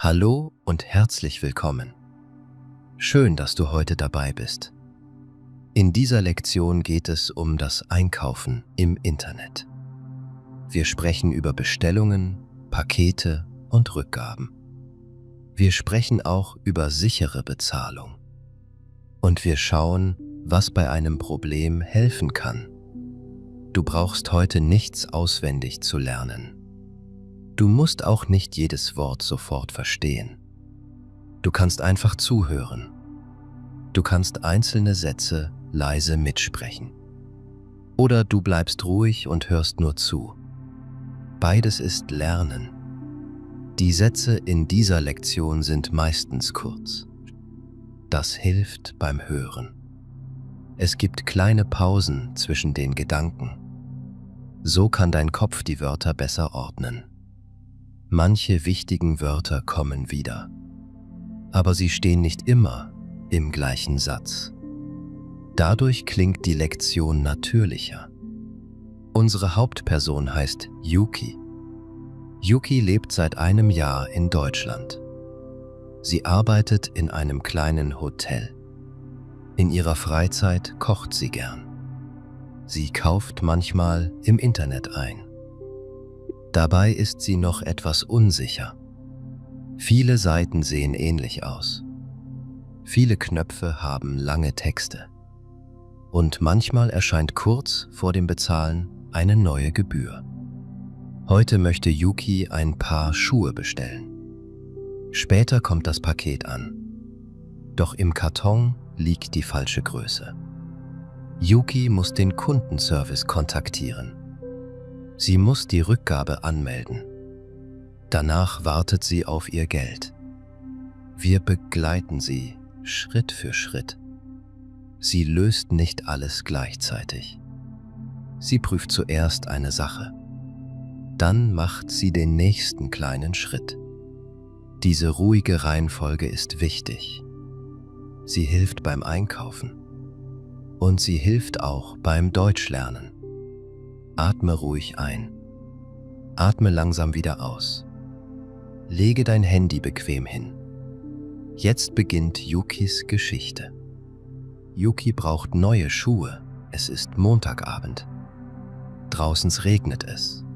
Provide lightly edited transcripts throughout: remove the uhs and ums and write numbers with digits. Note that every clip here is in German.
Hallo und herzlich willkommen. Schön, dass du heute dabei bist. In dieser Lektion geht es um das Einkaufen im Internet. Wir sprechen über Bestellungen, Pakete und Rückgaben. Wir sprechen auch über sichere Bezahlung. Und wir schauen, was bei einem Problem helfen kann. Du brauchst heute nichts auswendig zu lernen. Du musst auch nicht jedes Wort sofort verstehen. Du kannst einfach zuhören. Du kannst einzelne Sätze leise mitsprechen. Oder du bleibst ruhig und hörst nur zu. Beides ist Lernen. Die Sätze in dieser Lektion sind meistens kurz. Das hilft beim Hören. Es gibt kleine Pausen zwischen den Gedanken. So kann dein Kopf die Wörter besser ordnen. Manche wichtigen Wörter kommen wieder, aber sie stehen nicht immer im gleichen Satz. Dadurch klingt die Lektion natürlicher. Unsere Hauptperson heißt Yuki. Yuki lebt seit einem Jahr in Deutschland. Sie arbeitet in einem kleinen Hotel. In ihrer Freizeit kocht sie gern. Sie kauft manchmal im Internet ein. Dabei ist sie noch etwas unsicher. Viele Seiten sehen ähnlich aus. Viele Knöpfe haben lange Texte. Und manchmal erscheint kurz vor dem Bezahlen eine neue Gebühr. Heute möchte Yuki ein Paar Schuhe bestellen. Später kommt das Paket an. Doch im Karton liegt die falsche Größe. Yuki muss den Kundenservice kontaktieren. Sie muss die Rückgabe anmelden. Danach wartet sie auf ihr Geld. Wir begleiten sie Schritt für Schritt. Sie löst nicht alles gleichzeitig. Sie prüft zuerst eine Sache. Dann macht sie den nächsten kleinen Schritt. Diese ruhige Reihenfolge ist wichtig. Sie hilft beim Einkaufen. Und sie hilft auch beim Deutschlernen. Atme ruhig ein. Atme langsam wieder aus. Lege dein Handy bequem hin. Jetzt beginnt Yukis Geschichte. Yuki braucht neue Schuhe. Es ist Montagabend. Draußen regnet es.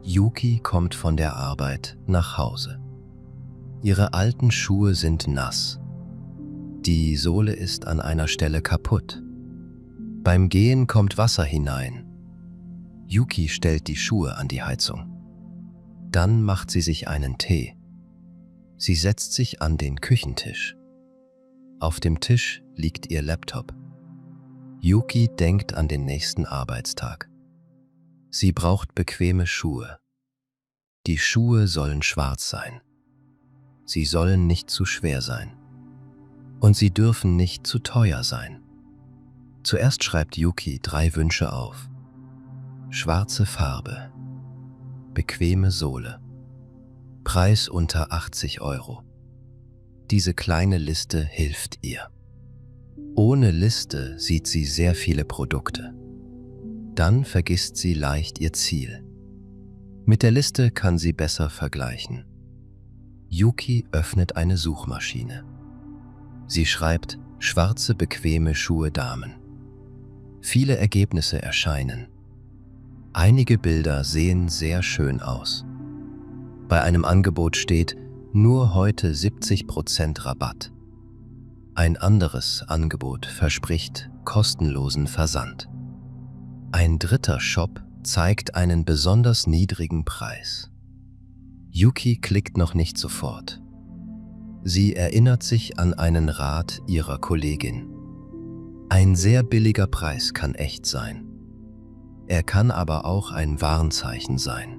Yuki kommt von der Arbeit nach Hause. Ihre alten Schuhe sind nass. Die Sohle ist an einer Stelle kaputt. Beim Gehen kommt Wasser hinein. Yuki stellt die Schuhe an die Heizung. Dann macht sie sich einen Tee. Sie setzt sich an den Küchentisch. Auf dem Tisch liegt ihr Laptop. Yuki denkt an den nächsten Arbeitstag. Sie braucht bequeme Schuhe. Die Schuhe sollen schwarz sein. Sie sollen nicht zu schwer sein. Und sie dürfen nicht zu teuer sein. Zuerst schreibt Yuki 3 Wünsche auf. Schwarze Farbe, bequeme Sohle, Preis unter 80 €. Diese kleine Liste hilft ihr. Ohne Liste sieht sie sehr viele Produkte. Dann vergisst sie leicht ihr Ziel. Mit der Liste kann sie besser vergleichen. Yuki öffnet eine Suchmaschine. Sie schreibt schwarze bequeme Schuhe Damen. Viele Ergebnisse erscheinen. Einige Bilder sehen sehr schön aus. Bei einem Angebot steht nur heute 70% Rabatt. Ein anderes Angebot verspricht kostenlosen Versand. Ein dritter Shop zeigt einen besonders niedrigen Preis. Yuki klickt noch nicht sofort. Sie erinnert sich an einen Rat ihrer Kollegin. Ein sehr billiger Preis kann echt sein. Er kann aber auch ein Warnzeichen sein.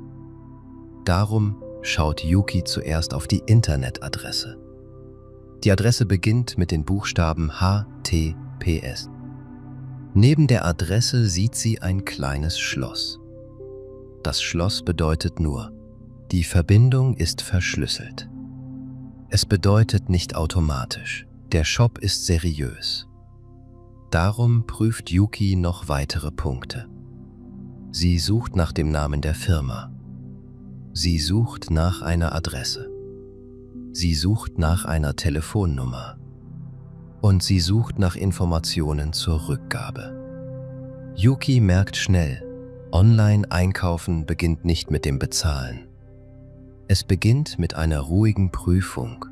Darum schaut Yuki zuerst auf die Internetadresse. Die Adresse beginnt mit den Buchstaben HTTPS. Neben der Adresse sieht sie ein kleines Schloss. Das Schloss bedeutet nur, die Verbindung ist verschlüsselt. Es bedeutet nicht automatisch, der Shop ist seriös. Darum prüft Yuki noch weitere Punkte. Sie sucht nach dem Namen der Firma. Sie sucht nach einer Adresse. Sie sucht nach einer Telefonnummer und sie sucht nach Informationen zur Rückgabe. Yuki merkt schnell, Online-Einkaufen beginnt nicht mit dem Bezahlen. Es beginnt mit einer ruhigen Prüfung.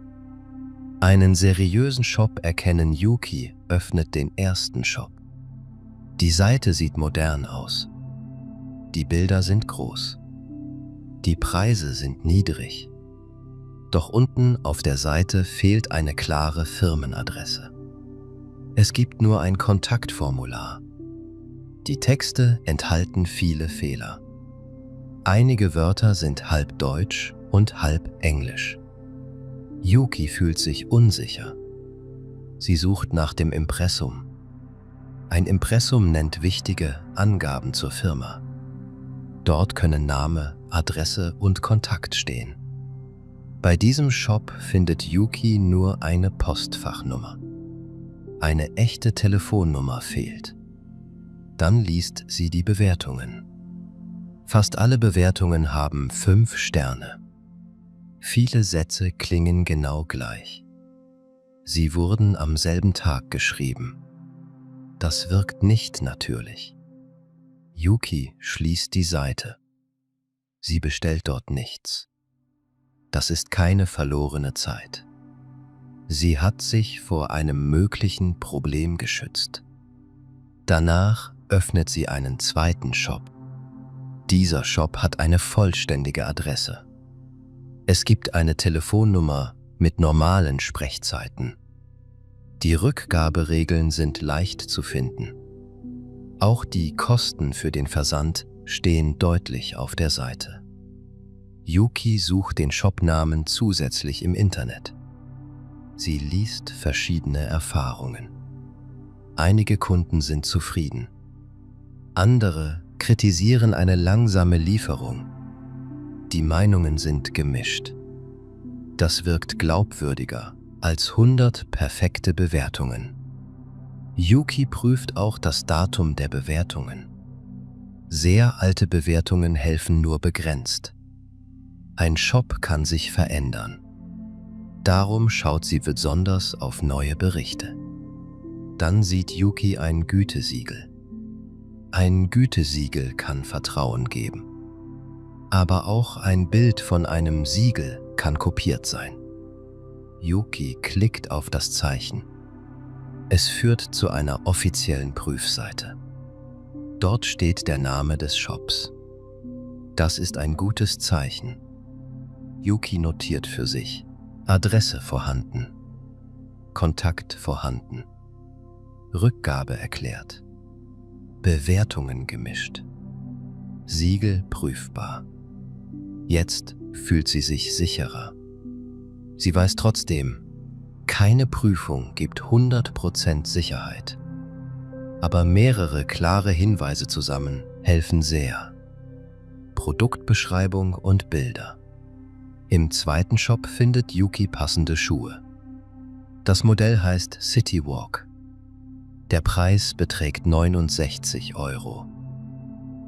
Einen seriösen Shop erkennen. Yuki öffnet den ersten Shop. Die Seite sieht modern aus. Die Bilder sind groß. Die Preise sind niedrig. Doch unten auf der Seite fehlt eine klare Firmenadresse. Es gibt nur ein Kontaktformular. Die Texte enthalten viele Fehler. Einige Wörter sind halb Deutsch und halb Englisch. Yuki fühlt sich unsicher. Sie sucht nach dem Impressum. Ein Impressum nennt wichtige Angaben zur Firma. Dort können Name, Adresse und Kontakt stehen. Bei diesem Shop findet Yuki nur eine Postfachnummer. Eine echte Telefonnummer fehlt. Dann liest sie die Bewertungen. Fast alle Bewertungen haben 5 Sterne. Viele Sätze klingen genau gleich. Sie wurden am selben Tag geschrieben. Das wirkt nicht natürlich. Yuki schließt die Seite. Sie bestellt dort nichts. Das ist keine verlorene Zeit. Sie hat sich vor einem möglichen Problem geschützt. Danach öffnet sie einen zweiten Shop. Dieser Shop hat eine vollständige Adresse. Es gibt eine Telefonnummer mit normalen Sprechzeiten. Die Rückgaberegeln sind leicht zu finden. Auch die Kosten für den Versand stehen deutlich auf der Seite. Yuki sucht den Shopnamen zusätzlich im Internet. Sie liest verschiedene Erfahrungen. Einige Kunden sind zufrieden. Andere kritisieren eine langsame Lieferung. Die Meinungen sind gemischt. Das wirkt glaubwürdiger als 100 perfekte Bewertungen. Yuki prüft auch das Datum der Bewertungen. Sehr alte Bewertungen helfen nur begrenzt. Ein Shop kann sich verändern. Darum schaut sie besonders auf neue Berichte. Dann sieht Yuki ein Gütesiegel. Ein Gütesiegel kann Vertrauen geben. Aber auch ein Bild von einem Siegel kann kopiert sein. Yuki klickt auf das Zeichen. Es führt zu einer offiziellen Prüfseite. Dort steht der Name des Shops. Das ist ein gutes Zeichen. Yuki notiert für sich: Adresse vorhanden, Kontakt vorhanden, Rückgabe erklärt, Bewertungen gemischt, Siegel prüfbar. Jetzt fühlt sie sich sicherer. Sie weiß trotzdem, keine Prüfung gibt 100% Sicherheit. Aber mehrere klare Hinweise zusammen helfen sehr. Produktbeschreibung und Bilder. Im zweiten Shop findet Yuki passende Schuhe. Das Modell heißt Citywalk. Der Preis beträgt 69 €.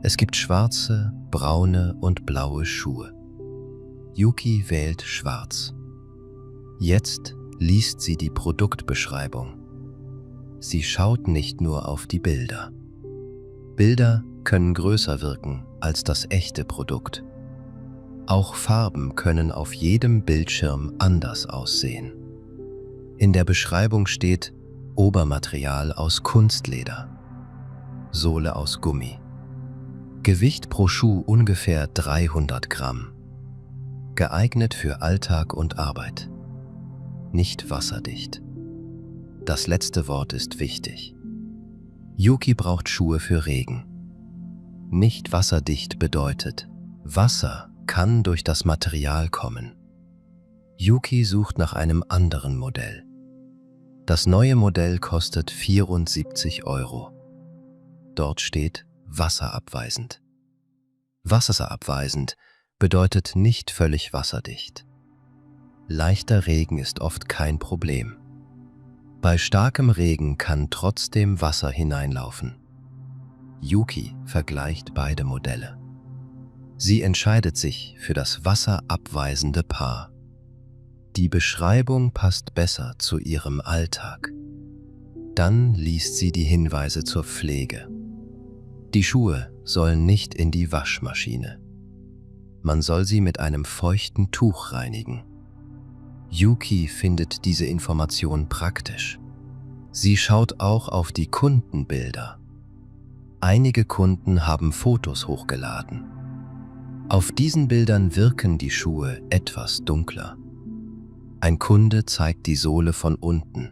Es gibt schwarze, braune und blaue Schuhe. Yuki wählt schwarz. Jetzt liest sie die Produktbeschreibung. Sie schaut nicht nur auf die Bilder. Bilder können größer wirken als das echte Produkt. Auch Farben können auf jedem Bildschirm anders aussehen. In der Beschreibung steht Obermaterial aus Kunstleder, Sohle aus Gummi. Gewicht pro Schuh ungefähr 300 Gramm. Geeignet für Alltag und Arbeit. Nicht wasserdicht. Das letzte Wort ist wichtig. Yuki braucht Schuhe für Regen. Nicht wasserdicht bedeutet, Wasser kann durch das Material kommen. Yuki sucht nach einem anderen Modell. Das neue Modell kostet 74 €. Dort steht wasserabweisend. Wasserabweisend bedeutet nicht völlig wasserdicht. Leichter Regen ist oft kein Problem. Bei starkem Regen kann trotzdem Wasser hineinlaufen. Yuki vergleicht beide Modelle. Sie entscheidet sich für das wasserabweisende Paar. Die Beschreibung passt besser zu ihrem Alltag. Dann liest sie die Hinweise zur Pflege. Die Schuhe sollen nicht in die Waschmaschine. Man soll sie mit einem feuchten Tuch reinigen. Yuki findet diese Information praktisch. Sie schaut auch auf die Kundenbilder. Einige Kunden haben Fotos hochgeladen. Auf diesen Bildern wirken die Schuhe etwas dunkler. Ein Kunde zeigt die Sohle von unten.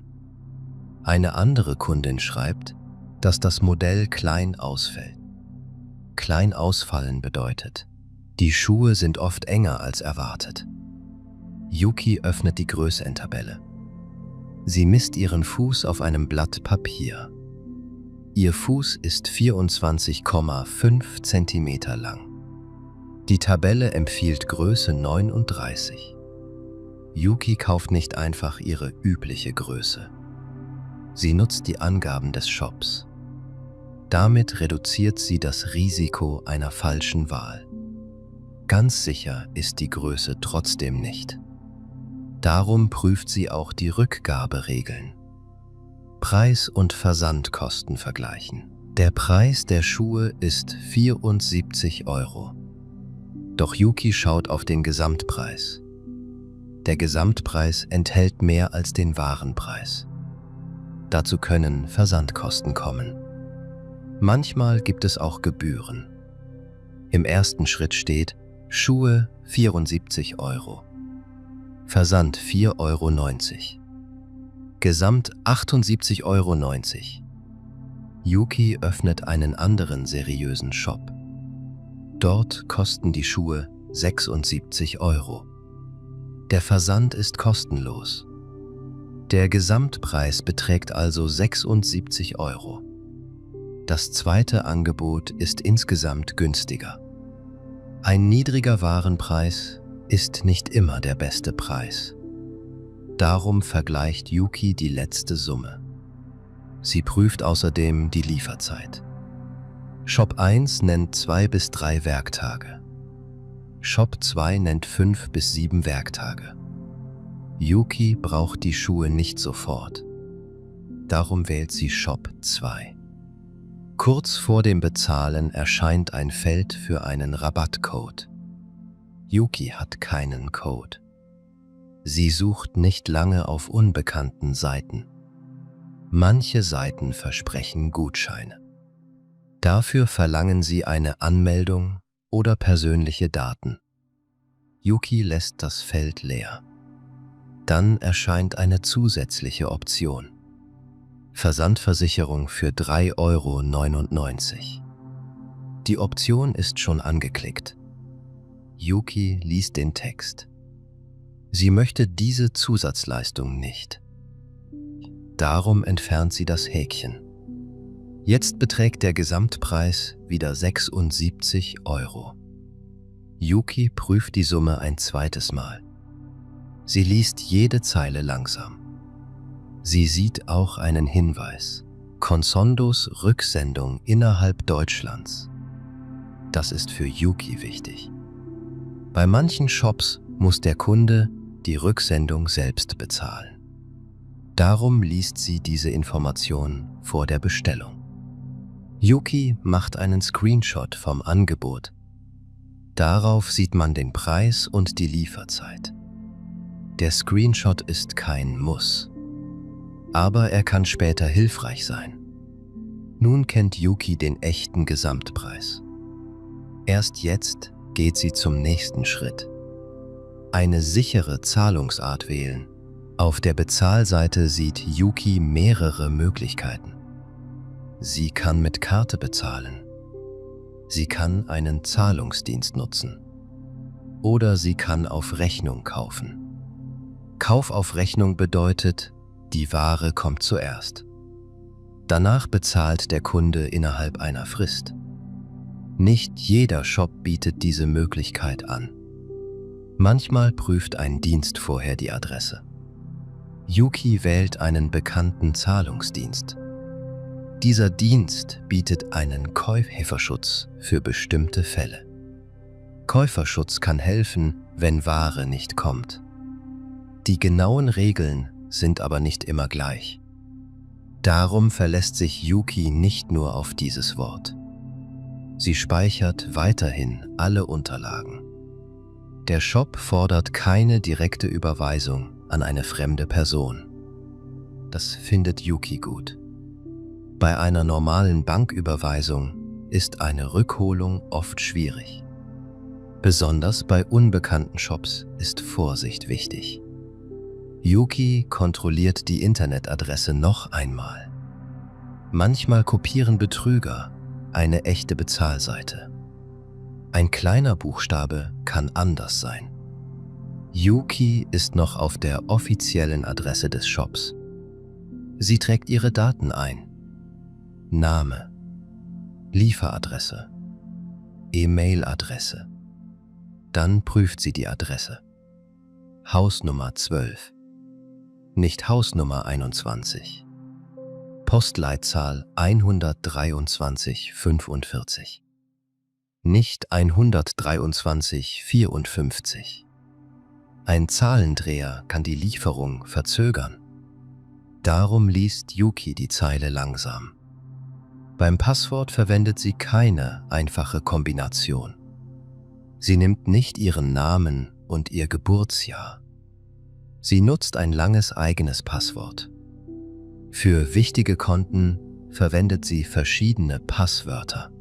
Eine andere Kundin schreibt, dass das Modell klein ausfällt. Klein ausfallen bedeutet, die Schuhe sind oft enger als erwartet. Yuki öffnet die Größe in Tabelle. Sie misst ihren Fuß auf einem Blatt Papier. Ihr Fuß ist 24,5 cm lang. Die Tabelle empfiehlt Größe 39. Yuki kauft nicht einfach ihre übliche Größe. Sie nutzt die Angaben des Shops. Damit reduziert sie das Risiko einer falschen Wahl. Ganz sicher ist die Größe trotzdem nicht. Darum prüft sie auch die Rückgaberegeln. Preis und Versandkosten vergleichen. Der Preis der Schuhe ist 74 €. Doch Yuki schaut auf den Gesamtpreis. Der Gesamtpreis enthält mehr als den Warenpreis. Dazu können Versandkosten kommen. Manchmal gibt es auch Gebühren. Im ersten Schritt steht Schuhe 74 €. Versand 4,90 €. Gesamt 78,90 €. Yuki öffnet einen anderen seriösen Shop. Dort kosten die Schuhe 76 €. Der Versand ist kostenlos. Der Gesamtpreis beträgt also 76 €. Das zweite Angebot ist insgesamt günstiger. Ein niedriger Warenpreis ist nicht immer der beste Preis. Darum vergleicht Yuki die letzte Summe. Sie prüft außerdem die Lieferzeit. Shop 1 nennt 2 bis 3 Werktage. Shop 2 nennt 5 bis 7 Werktage. Yuki braucht die Schuhe nicht sofort. Darum wählt sie Shop 2. Kurz vor dem Bezahlen erscheint ein Feld für einen Rabattcode. Yuki hat keinen Code. Sie sucht nicht lange auf unbekannten Seiten. Manche Seiten versprechen Gutscheine. Dafür verlangen sie eine Anmeldung oder persönliche Daten. Yuki lässt das Feld leer. Dann erscheint eine zusätzliche Option. Versandversicherung für 3,99 €. Die Option ist schon angeklickt. Yuki liest den Text. Sie möchte diese Zusatzleistung nicht. Darum entfernt sie das Häkchen. Jetzt beträgt der Gesamtpreis wieder 76 €. Yuki prüft die Summe ein zweites Mal. Sie liest jede Zeile langsam. Sie sieht auch einen Hinweis: Consondos Rücksendung innerhalb Deutschlands. Das ist für Yuki wichtig. Bei manchen Shops muss der Kunde die Rücksendung selbst bezahlen. Darum liest sie diese Information vor der Bestellung. Yuki macht einen Screenshot vom Angebot. Darauf sieht man den Preis und die Lieferzeit. Der Screenshot ist kein Muss, aber er kann später hilfreich sein. Nun kennt Yuki den echten Gesamtpreis. Erst jetzt geht sie zum nächsten Schritt. Eine sichere Zahlungsart wählen. Auf der Bezahlseite sieht Yuki mehrere Möglichkeiten. Sie kann mit Karte bezahlen. Sie kann einen Zahlungsdienst nutzen. Oder sie kann auf Rechnung kaufen. Kauf auf Rechnung bedeutet, die Ware kommt zuerst. Danach bezahlt der Kunde innerhalb einer Frist. Nicht jeder Shop bietet diese Möglichkeit an. Manchmal prüft ein Dienst vorher die Adresse. Yuki wählt einen bekannten Zahlungsdienst. Dieser Dienst bietet einen Käuferschutz für bestimmte Fälle. Käuferschutz kann helfen, wenn Ware nicht kommt. Die genauen Regeln sind aber nicht immer gleich. Darum verlässt sich Yuki nicht nur auf dieses Wort. Sie speichert weiterhin alle Unterlagen. Der Shop fordert keine direkte Überweisung an eine fremde Person. Das findet Yuki gut. Bei einer normalen Banküberweisung ist eine Rückholung oft schwierig. Besonders bei unbekannten Shops ist Vorsicht wichtig. Yuki kontrolliert die Internetadresse noch einmal. Manchmal kopieren Betrüger eine echte Bezahlseite. Ein kleiner Buchstabe kann anders sein. Yuki ist noch auf der offiziellen Adresse des Shops. Sie trägt ihre Daten ein. Name, Lieferadresse, E-Mail-Adresse. Dann prüft sie die Adresse. Hausnummer 12. Nicht Hausnummer 21. Postleitzahl 12345. Nicht 12354. Ein Zahlendreher kann die Lieferung verzögern. Darum liest Yuki die Zeile langsam. Beim Passwort verwendet sie keine einfache Kombination. Sie nimmt nicht ihren Namen und ihr Geburtsjahr. Sie nutzt ein langes eigenes Passwort. Für wichtige Konten verwendet sie verschiedene Passwörter.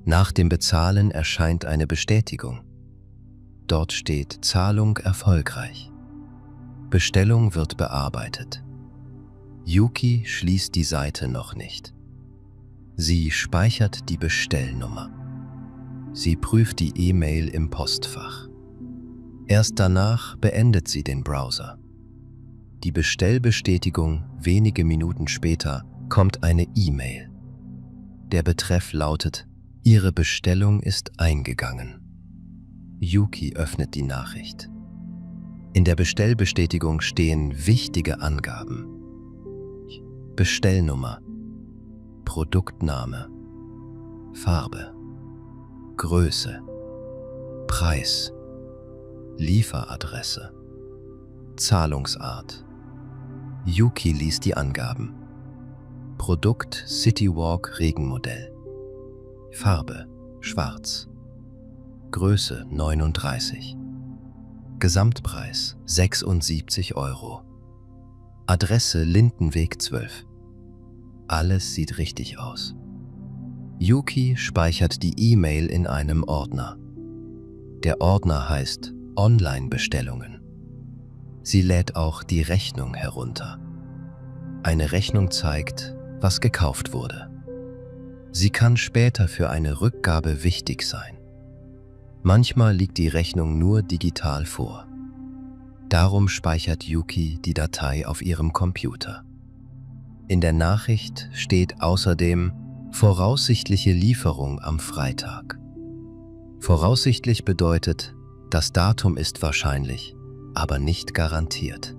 Nach dem Bezahlen erscheint eine Bestätigung. Dort steht Zahlung erfolgreich. Bestellung wird bearbeitet. Yuki schließt die Seite noch nicht. Sie speichert die Bestellnummer. Sie prüft die E-Mail im Postfach. Erst danach beendet sie den Browser. Die Bestellbestätigung wenige Minuten später kommt eine E-Mail. Der Betreff lautet: Ihre Bestellung ist eingegangen. Yuki öffnet die Nachricht. In der Bestellbestätigung stehen wichtige Angaben. Bestellnummer, Produktname, Farbe, Größe, Preis, Lieferadresse, Zahlungsart. Yuki liest die Angaben. Produkt Citywalk Regenmodell. Farbe schwarz. Größe 39. Gesamtpreis 76 €. Adresse Lindenweg 12. Alles sieht richtig aus. Yuki speichert die E-Mail in einem Ordner. Der Ordner heißt Online-Bestellungen. Sie lädt auch die Rechnung herunter. Eine Rechnung zeigt, was gekauft wurde. Sie kann später für eine Rückgabe wichtig sein. Manchmal liegt die Rechnung nur digital vor. Darum speichert Yuki die Datei auf ihrem Computer. In der Nachricht steht außerdem voraussichtliche Lieferung am Freitag. Voraussichtlich bedeutet, das Datum ist wahrscheinlich, aber nicht garantiert.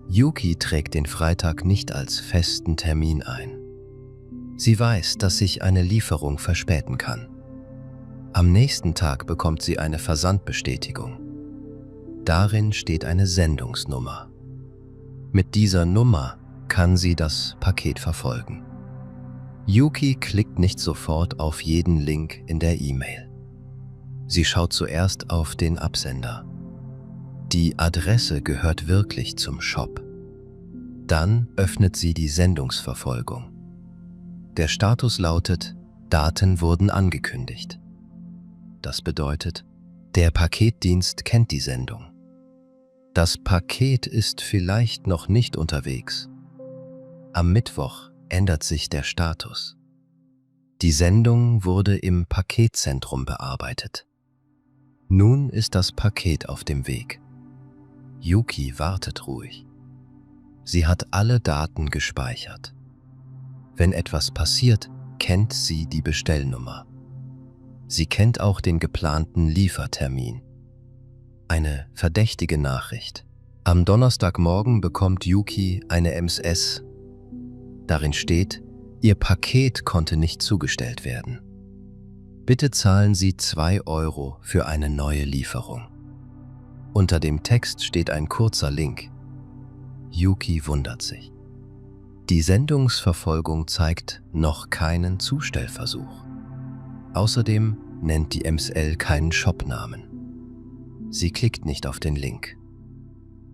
Yuki trägt den Freitag nicht als festen Termin ein. Sie weiß, dass sich eine Lieferung verspäten kann. Am nächsten Tag bekommt sie eine Versandbestätigung. Darin steht eine Sendungsnummer. Mit dieser Nummer kann sie das Paket verfolgen. Yuki klickt nicht sofort auf jeden Link in der E-Mail. Sie schaut zuerst auf den Absender. Die Adresse gehört wirklich zum Shop. Dann öffnet sie die Sendungsverfolgung. Der Status lautet: Daten wurden angekündigt. Das bedeutet, der Paketdienst kennt die Sendung. Das Paket ist vielleicht noch nicht unterwegs. Am Mittwoch ändert sich der Status. Die Sendung wurde im Paketzentrum bearbeitet. Nun ist das Paket auf dem Weg. Yuki wartet ruhig. Sie hat alle Daten gespeichert. Wenn etwas passiert, kennt sie die Bestellnummer. Sie kennt auch den geplanten Liefertermin. Eine verdächtige Nachricht. Am Donnerstagmorgen bekommt Yuki eine SMS. Darin steht: Ihr Paket konnte nicht zugestellt werden. Bitte zahlen Sie 2 € für eine neue Lieferung. Unter dem Text steht ein kurzer Link. Yuki wundert sich. Die Sendungsverfolgung zeigt noch keinen Zustellversuch. Außerdem nennt die MSL keinen Shopnamen. Sie klickt nicht auf den Link.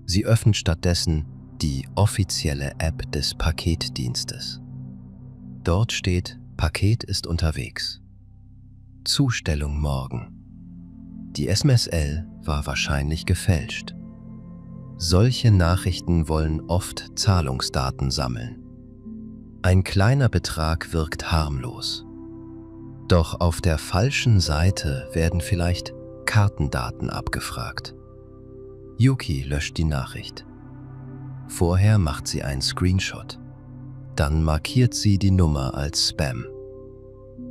Sie öffnet stattdessen die offizielle App des Paketdienstes. Dort steht: Paket ist unterwegs. Zustellung morgen. Die SMSL war wahrscheinlich gefälscht. Solche Nachrichten wollen oft Zahlungsdaten sammeln. Ein kleiner Betrag wirkt harmlos. Doch auf der falschen Seite werden vielleicht Kartendaten abgefragt. Yuki löscht die Nachricht. Vorher macht sie einen Screenshot. Dann markiert sie die Nummer als Spam.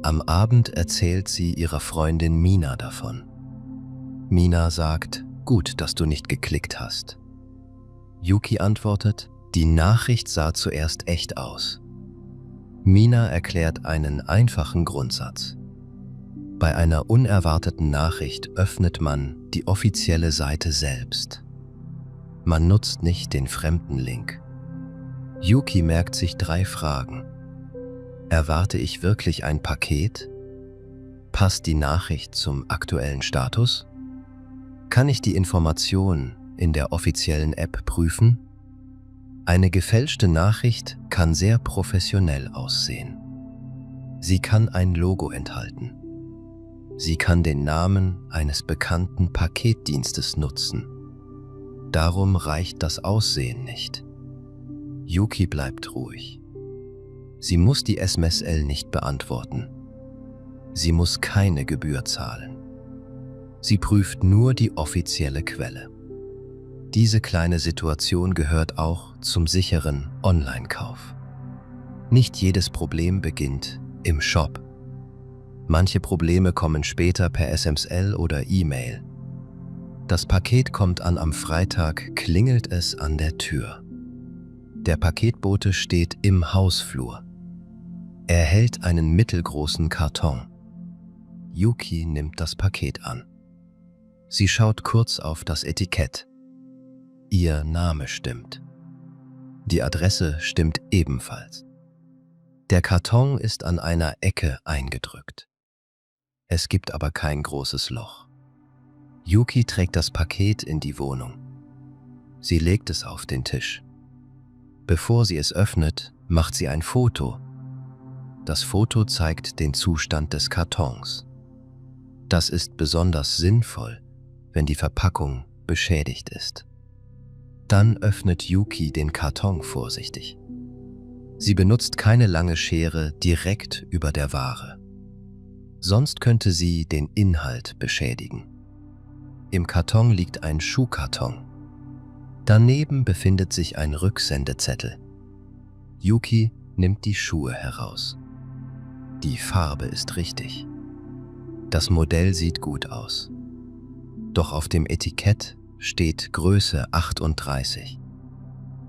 Am Abend erzählt sie ihrer Freundin Mina davon. Mina sagt: Gut, dass du nicht geklickt hast. Yuki antwortet: Die Nachricht sah zuerst echt aus. Mina erklärt einen einfachen Grundsatz. Bei einer unerwarteten Nachricht öffnet man die offizielle Seite selbst. Man nutzt nicht den fremden Link. Yuki merkt sich 3 Fragen. Erwarte ich wirklich ein Paket? Passt die Nachricht zum aktuellen Status? Kann ich die Information in der offiziellen App prüfen? Eine gefälschte Nachricht kann sehr professionell aussehen. Sie kann ein Logo enthalten. Sie kann den Namen eines bekannten Paketdienstes nutzen. Darum reicht das Aussehen nicht. Yuki bleibt ruhig. Sie muss die SMSL nicht beantworten. Sie muss keine Gebühr zahlen. Sie prüft nur die offizielle Quelle. Diese kleine Situation gehört auch zum sicheren Online-Kauf. Nicht jedes Problem beginnt im Shop. Manche Probleme kommen später per SMSL oder E-Mail. Das Paket kommt an am Freitag, klingelt es an der Tür. Der Paketbote steht im Hausflur. Er hält einen mittelgroßen Karton. Yuki nimmt das Paket an. Sie schaut kurz auf das Etikett. Ihr Name stimmt. Die Adresse stimmt ebenfalls. Der Karton ist an einer Ecke eingedrückt. Es gibt aber kein großes Loch. Yuki trägt das Paket in die Wohnung. Sie legt es auf den Tisch. Bevor sie es öffnet, macht sie ein Foto. Das Foto zeigt den Zustand des Kartons. Das ist besonders sinnvoll, wenn die Verpackung beschädigt ist. Dann öffnet Yuki den Karton vorsichtig. Sie benutzt keine lange Schere direkt über der Ware. Sonst könnte sie den Inhalt beschädigen. Im Karton liegt ein Schuhkarton. Daneben befindet sich ein Rücksendezettel. Yuki nimmt die Schuhe heraus. Die Farbe ist richtig. Das Modell sieht gut aus. Doch auf dem Etikett steht Größe 38.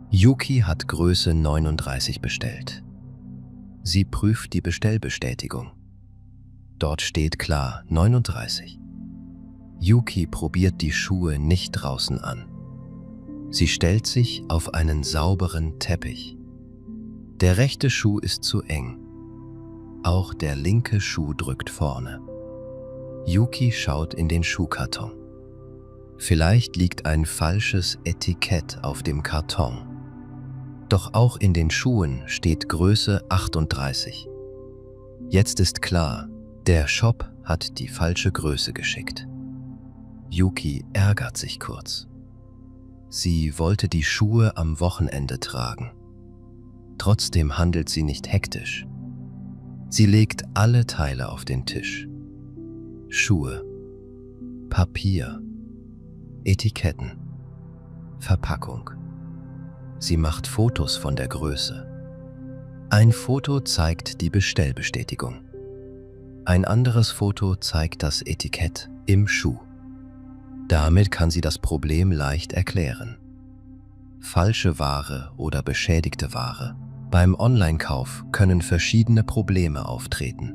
Yuki hat Größe 39 bestellt. Sie prüft die Bestellbestätigung. Dort steht klar 39. Yuki probiert die Schuhe nicht draußen an. Sie stellt sich auf einen sauberen Teppich. Der rechte Schuh ist zu eng. Auch der linke Schuh drückt vorne. Yuki schaut in den Schuhkarton. Vielleicht liegt ein falsches Etikett auf dem Karton. Doch auch in den Schuhen steht Größe 38. Jetzt ist klar, der Shop hat die falsche Größe geschickt. Yuki ärgert sich kurz. Sie wollte die Schuhe am Wochenende tragen. Trotzdem handelt sie nicht hektisch. Sie legt alle Teile auf den Tisch. Schuhe, Papier, Etiketten, Verpackung. Sie macht Fotos von der Größe. Ein Foto zeigt die Bestellbestätigung. Ein anderes Foto zeigt das Etikett im Schuh. Damit kann sie das Problem leicht erklären. Falsche Ware oder beschädigte Ware. Beim Online-Kauf können verschiedene Probleme auftreten.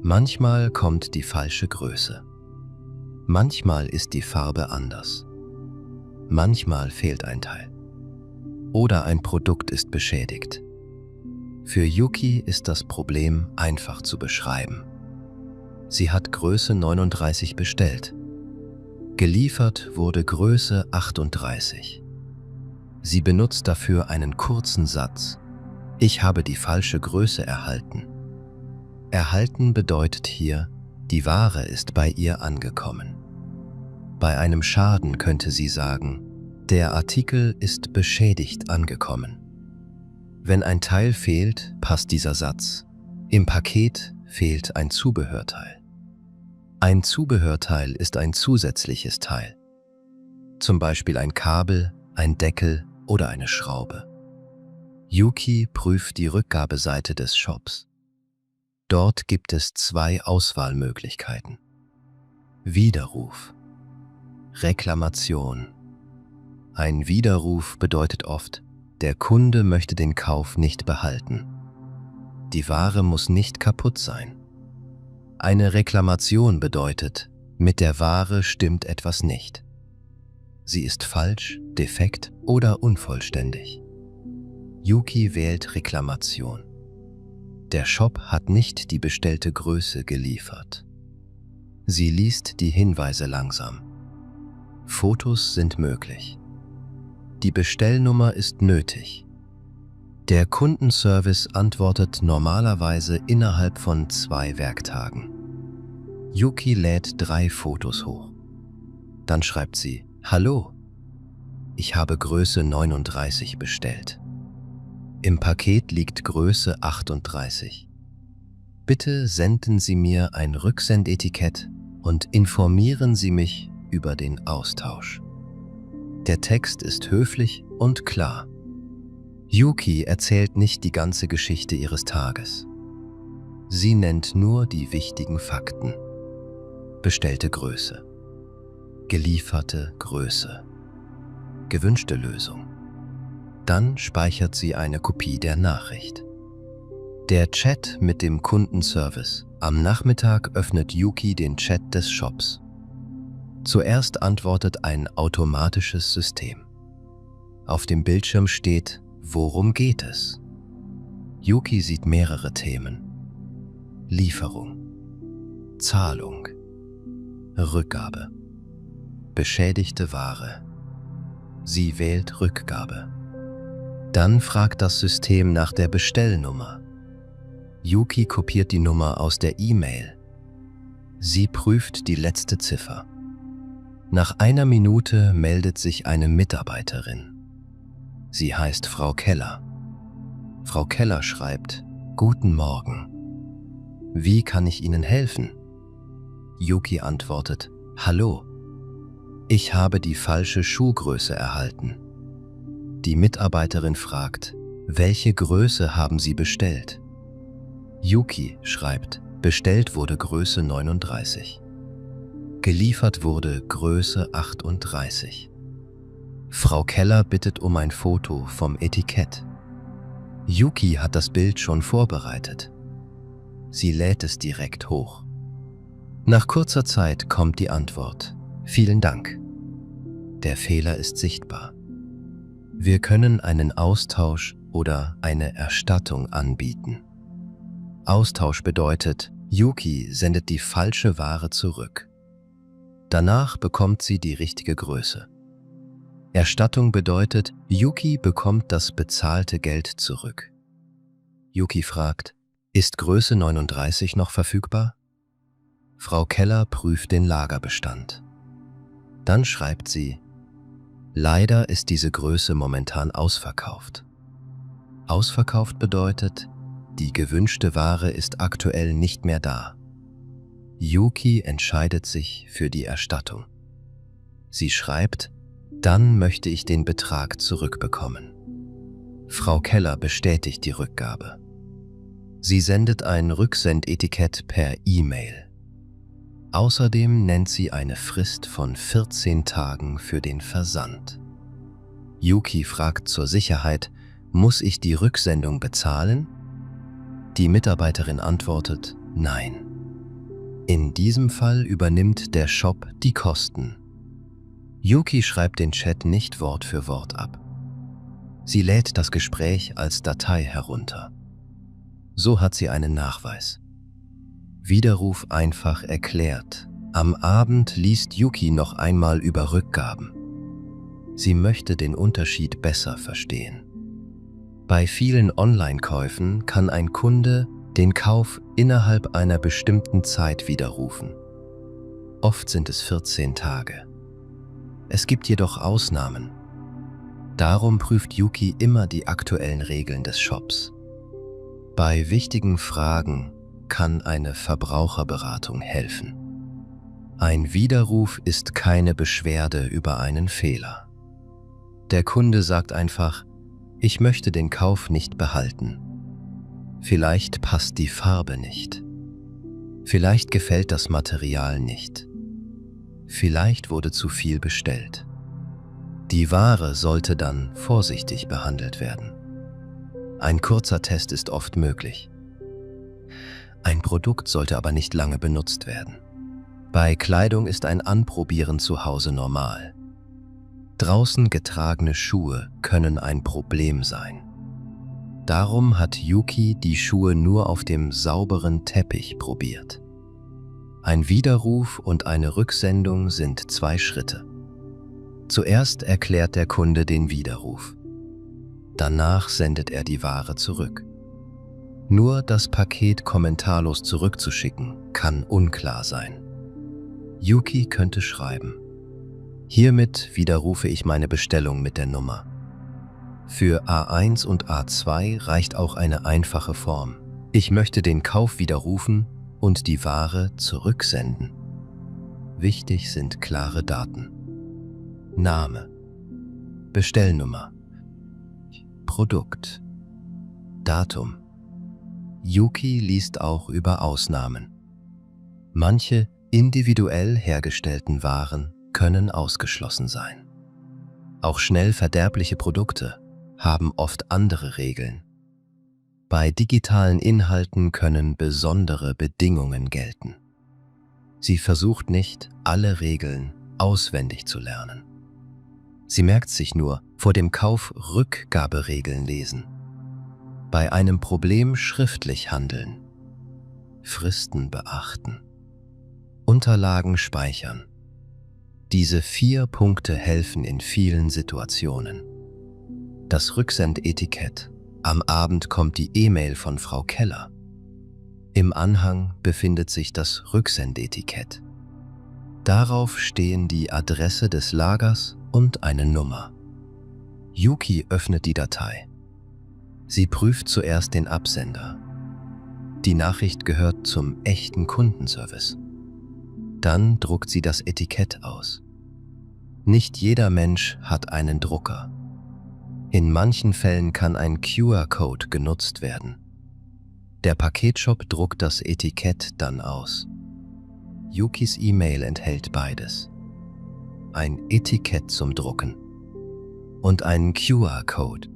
Manchmal kommt die falsche Größe. Manchmal ist die Farbe anders. Manchmal fehlt ein Teil. Oder ein Produkt ist beschädigt. Für Yuki ist das Problem einfach zu beschreiben. Sie hat Größe 39 bestellt. Geliefert wurde Größe 38. Sie benutzt dafür einen kurzen Satz. Ich habe die falsche Größe erhalten. Erhalten bedeutet hier, die Ware ist bei ihr angekommen. Bei einem Schaden könnte sie sagen, der Artikel ist beschädigt angekommen. Wenn ein Teil fehlt, passt dieser Satz. Im Paket fehlt ein Zubehörteil. Ein Zubehörteil ist ein zusätzliches Teil. Zum Beispiel ein Kabel, ein Deckel oder eine Schraube. Yuki prüft die Rückgabeseite des Shops. Dort gibt es 2 Auswahlmöglichkeiten. Widerruf. Reklamation. Ein Widerruf bedeutet oft, der Kunde möchte den Kauf nicht behalten. Die Ware muss nicht kaputt sein. Eine Reklamation bedeutet, mit der Ware stimmt etwas nicht. Sie ist falsch, defekt oder unvollständig. Yuki wählt Reklamation. Der Shop hat nicht die bestellte Größe geliefert. Sie liest die Hinweise langsam. Fotos sind möglich. Die Bestellnummer ist nötig. Der Kundenservice antwortet normalerweise innerhalb von 2 Werktagen. Yuki lädt 3 Fotos hoch. Dann schreibt sie: Hallo, ich habe Größe 39 bestellt. Im Paket liegt Größe 38. Bitte senden Sie mir ein Rücksendetikett und informieren Sie mich über den Austausch. Der Text ist höflich und klar. Yuki erzählt nicht die ganze Geschichte ihres Tages. Sie nennt nur die wichtigen Fakten. Bestellte Größe. Gelieferte Größe. Gewünschte Lösung. Dann speichert sie eine Kopie der Nachricht. Der Chat mit dem Kundenservice. Am Nachmittag öffnet Yuki den Chat des Shops. Zuerst antwortet ein automatisches System. Auf dem Bildschirm steht: Worum geht es? Yuki sieht mehrere Themen. Lieferung, Zahlung, Rückgabe, beschädigte Ware. Sie wählt Rückgabe. Dann fragt das System nach der Bestellnummer. Yuki kopiert die Nummer aus der E-Mail. Sie prüft die letzte Ziffer. Nach 1 Minute meldet sich eine Mitarbeiterin. Sie heißt Frau Keller. Frau Keller schreibt: Guten Morgen. Wie kann ich Ihnen helfen? Yuki antwortet: Hallo, ich habe die falsche Schuhgröße erhalten. Die Mitarbeiterin fragt: Welche Größe haben Sie bestellt? Yuki schreibt: Bestellt wurde Größe 39. Geliefert wurde Größe 38. Frau Keller bittet um ein Foto vom Etikett. Yuki hat das Bild schon vorbereitet. Sie lädt es direkt hoch. Nach kurzer Zeit kommt die Antwort: Vielen Dank. Der Fehler ist sichtbar. Wir können einen Austausch oder eine Erstattung anbieten. Austausch bedeutet, Yuki sendet die falsche Ware zurück. Danach bekommt sie die richtige Größe. Erstattung bedeutet, Yuki bekommt das bezahlte Geld zurück. Yuki fragt: Ist Größe 39 noch verfügbar? Frau Keller prüft den Lagerbestand. Dann schreibt sie: Leider ist diese Größe momentan ausverkauft. Ausverkauft bedeutet, die gewünschte Ware ist aktuell nicht mehr da. Yuki entscheidet sich für die Erstattung. Sie schreibt: Dann möchte ich den Betrag zurückbekommen. Frau Keller bestätigt die Rückgabe. Sie sendet ein Rücksendetikett per E-Mail. Außerdem nennt sie eine Frist von 14 Tagen für den Versand. Yuki fragt zur Sicherheit: Muss ich die Rücksendung bezahlen? Die Mitarbeiterin antwortet: Nein. In diesem Fall übernimmt der Shop die Kosten. Yuki schreibt den Chat nicht Wort für Wort ab. Sie lädt das Gespräch als Datei herunter. So hat sie einen Nachweis. Widerruf einfach erklärt. Am Abend liest Yuki noch einmal über Rückgaben. Sie möchte den Unterschied besser verstehen. Bei vielen Online-Käufen kann ein Kunde den Kauf innerhalb einer bestimmten Zeit widerrufen. Oft sind es 14 Tage. Es gibt jedoch Ausnahmen. Darum prüft Yuki immer die aktuellen Regeln des Shops. Bei wichtigen Fragen kann eine Verbraucherberatung helfen. Ein Widerruf ist keine Beschwerde über einen Fehler. Der Kunde sagt einfach, ich möchte den Kauf nicht behalten. Vielleicht passt die Farbe nicht. Vielleicht gefällt das Material nicht. Vielleicht wurde zu viel bestellt. Die Ware sollte dann vorsichtig behandelt werden. Ein kurzer Test ist oft möglich. Ein Produkt sollte aber nicht lange benutzt werden. Bei Kleidung ist ein Anprobieren zu Hause normal. Draußen getragene Schuhe können ein Problem sein. Darum hat Yuki die Schuhe nur auf dem sauberen Teppich probiert. Ein Widerruf und eine Rücksendung sind 2 Schritte. Zuerst erklärt der Kunde den Widerruf. Danach sendet er die Ware zurück. Nur das Paket kommentarlos zurückzuschicken, kann unklar sein. Yuki könnte schreiben: Hiermit widerrufe ich meine Bestellung mit der Nummer. Für A1 und A2 reicht auch eine einfache Form. Ich möchte den Kauf widerrufen und die Ware zurücksenden. Wichtig sind klare Daten. Name, Bestellnummer, Produkt, Datum. Yuki liest auch über Ausnahmen. Manche individuell hergestellten Waren können ausgeschlossen sein. Auch schnell verderbliche Produkte haben oft andere Regeln. Bei digitalen Inhalten können besondere Bedingungen gelten. Sie versucht nicht, alle Regeln auswendig zu lernen. Sie merkt sich nur, vor dem Kauf Rückgaberegeln lesen. Bei einem Problem schriftlich handeln. Fristen beachten. Unterlagen speichern. Diese 4 Punkte helfen in vielen Situationen. Das Rücksendetikett. Am Abend kommt die E-Mail von Frau Keller. Im Anhang befindet sich das Rücksendetikett. Darauf stehen die Adresse des Lagers und eine Nummer. Yuki öffnet die Datei. Sie prüft zuerst den Absender. Die Nachricht gehört zum echten Kundenservice. Dann druckt sie das Etikett aus. Nicht jeder Mensch hat einen Drucker. In manchen Fällen kann ein QR-Code genutzt werden. Der Paketshop druckt das Etikett dann aus. Yukis E-Mail enthält beides. Ein Etikett zum Drucken und einen QR-Code.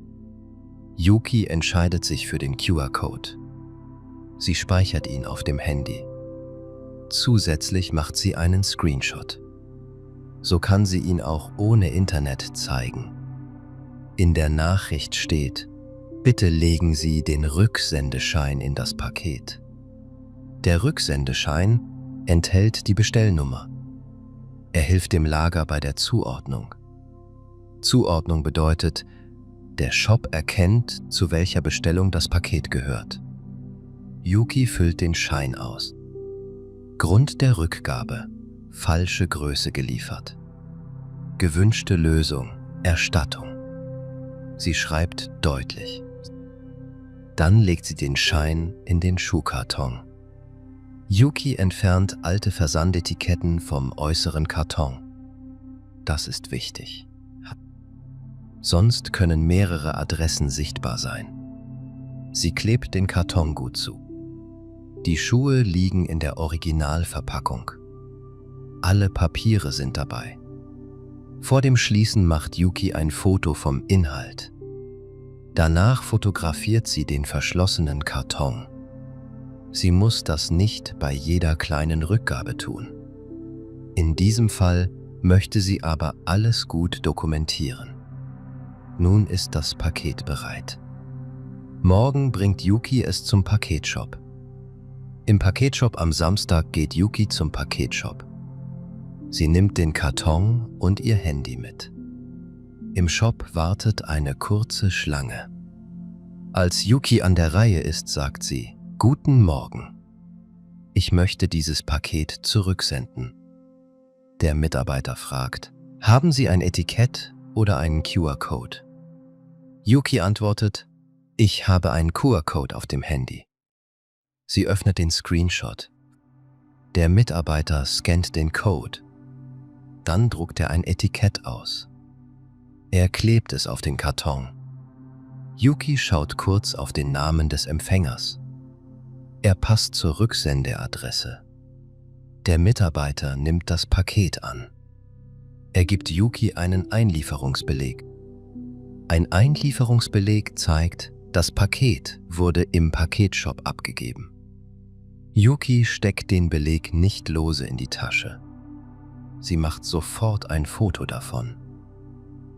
Yuki entscheidet sich für den QR-Code. Sie speichert ihn auf dem Handy. Zusätzlich macht sie einen Screenshot. So kann sie ihn auch ohne Internet zeigen. In der Nachricht steht: Bitte legen Sie den Rücksendeschein in das Paket. Der Rücksendeschein enthält die Bestellnummer. Er hilft dem Lager bei der Zuordnung. Zuordnung bedeutet, der Shop erkennt, zu welcher Bestellung das Paket gehört. Yuki füllt den Schein aus. Grund der Rückgabe: falsche Größe geliefert. Gewünschte Lösung: Erstattung. Sie schreibt deutlich. Dann legt sie den Schein in den Schuhkarton. Yuki entfernt alte Versandetiketten vom äußeren Karton. Das ist wichtig. Sonst können mehrere Adressen sichtbar sein. Sie klebt den Karton gut zu. Die Schuhe liegen in der Originalverpackung. Alle Papiere sind dabei. Vor dem Schließen macht Yuki ein Foto vom Inhalt. Danach fotografiert sie den verschlossenen Karton. Sie muss das nicht bei jeder kleinen Rückgabe tun. In diesem Fall möchte sie aber alles gut dokumentieren. Nun ist das Paket bereit. Morgen bringt Yuki es zum Paketshop. Im Paketshop am Samstag geht Yuki zum Paketshop. Sie nimmt den Karton und ihr Handy mit. Im Shop wartet eine kurze Schlange. Als Yuki an der Reihe ist, sagt sie: Guten Morgen. Ich möchte dieses Paket zurücksenden. Der Mitarbeiter fragt: Haben Sie ein Etikett oder einen QR-Code? Yuki antwortet: Ich habe einen QR-Code auf dem Handy. Sie öffnet den Screenshot. Der Mitarbeiter scannt den Code. Dann druckt er ein Etikett aus. Er klebt es auf den Karton. Yuki schaut kurz auf den Namen des Empfängers. Er passt zur Rücksendeadresse. Der Mitarbeiter nimmt das Paket an. Er gibt Yuki einen Einlieferungsbeleg. Ein Einlieferungsbeleg zeigt, das Paket wurde im Paketshop abgegeben. Yuki steckt den Beleg nicht lose in die Tasche. Sie macht sofort ein Foto davon.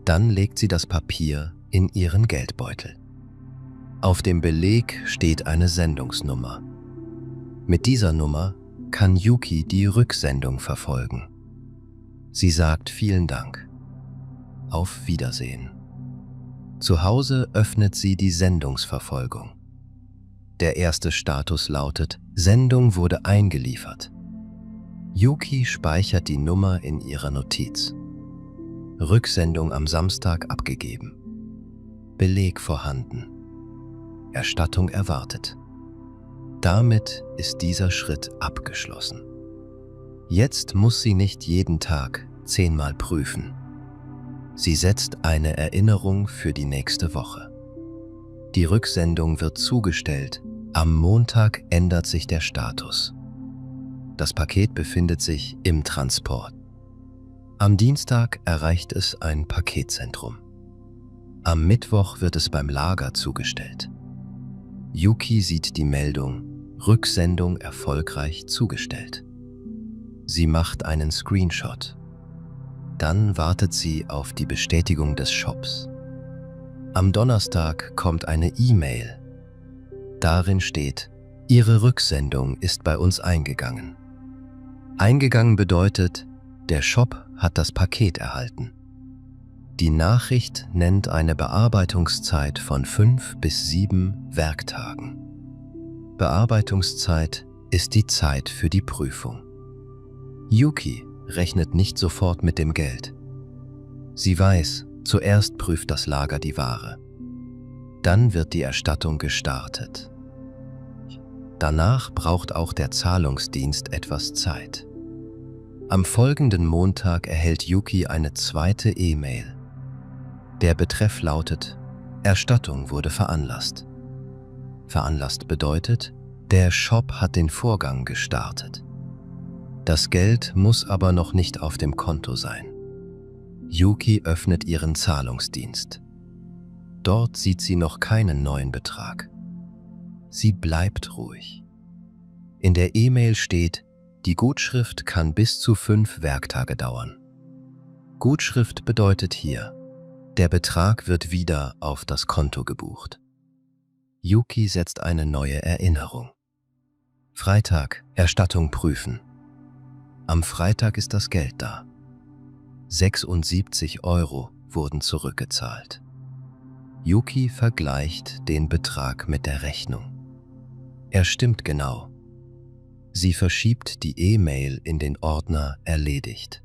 Dann legt sie das Papier in ihren Geldbeutel. Auf dem Beleg steht eine Sendungsnummer. Mit dieser Nummer kann Yuki die Rücksendung verfolgen. Sie sagt vielen Dank. Auf Wiedersehen. Zu Hause öffnet sie die Sendungsverfolgung. Der erste Status lautet: Sendung wurde eingeliefert. Yuki speichert die Nummer in ihrer Notiz. Rücksendung am Samstag abgegeben. Beleg vorhanden. Erstattung erwartet. Damit ist dieser Schritt abgeschlossen. Jetzt muss sie nicht jeden Tag 10-mal prüfen. Sie setzt eine Erinnerung für die nächste Woche. Die Rücksendung wird zugestellt. Am Montag ändert sich der Status. Das Paket befindet sich im Transport. Am Dienstag erreicht es ein Paketzentrum. Am Mittwoch wird es beim Lager zugestellt. Yuki sieht die Meldung: Rücksendung erfolgreich zugestellt. Sie macht einen Screenshot. Dann wartet sie auf die Bestätigung des Shops. Am Donnerstag kommt eine E-Mail. Darin steht: Ihre Rücksendung ist bei uns eingegangen. Eingegangen bedeutet, der Shop hat das Paket erhalten. Die Nachricht nennt eine Bearbeitungszeit von 5 bis 7 Werktagen. Bearbeitungszeit ist die Zeit für die Prüfung. Yuki rechnet nicht sofort mit dem Geld. Sie weiß, zuerst prüft das Lager die Ware. Dann wird die Erstattung gestartet. Danach braucht auch der Zahlungsdienst etwas Zeit. Am folgenden Montag erhält Yuki eine zweite E-Mail. Der Betreff lautet: Erstattung wurde veranlasst. Veranlasst bedeutet, der Shop hat den Vorgang gestartet. Das Geld muss aber noch nicht auf dem Konto sein. Yuki öffnet ihren Zahlungsdienst. Dort sieht sie noch keinen neuen Betrag. Sie bleibt ruhig. In der E-Mail steht: Die Gutschrift kann bis zu 5 Werktage dauern. Gutschrift bedeutet hier: Der Betrag wird wieder auf das Konto gebucht. Yuki setzt eine neue Erinnerung. Freitag, Erstattung prüfen. Am Freitag ist das Geld da. 76 € wurden zurückgezahlt. Yuki vergleicht den Betrag mit der Rechnung. Er stimmt genau. Sie verschiebt die E-Mail in den Ordner Erledigt.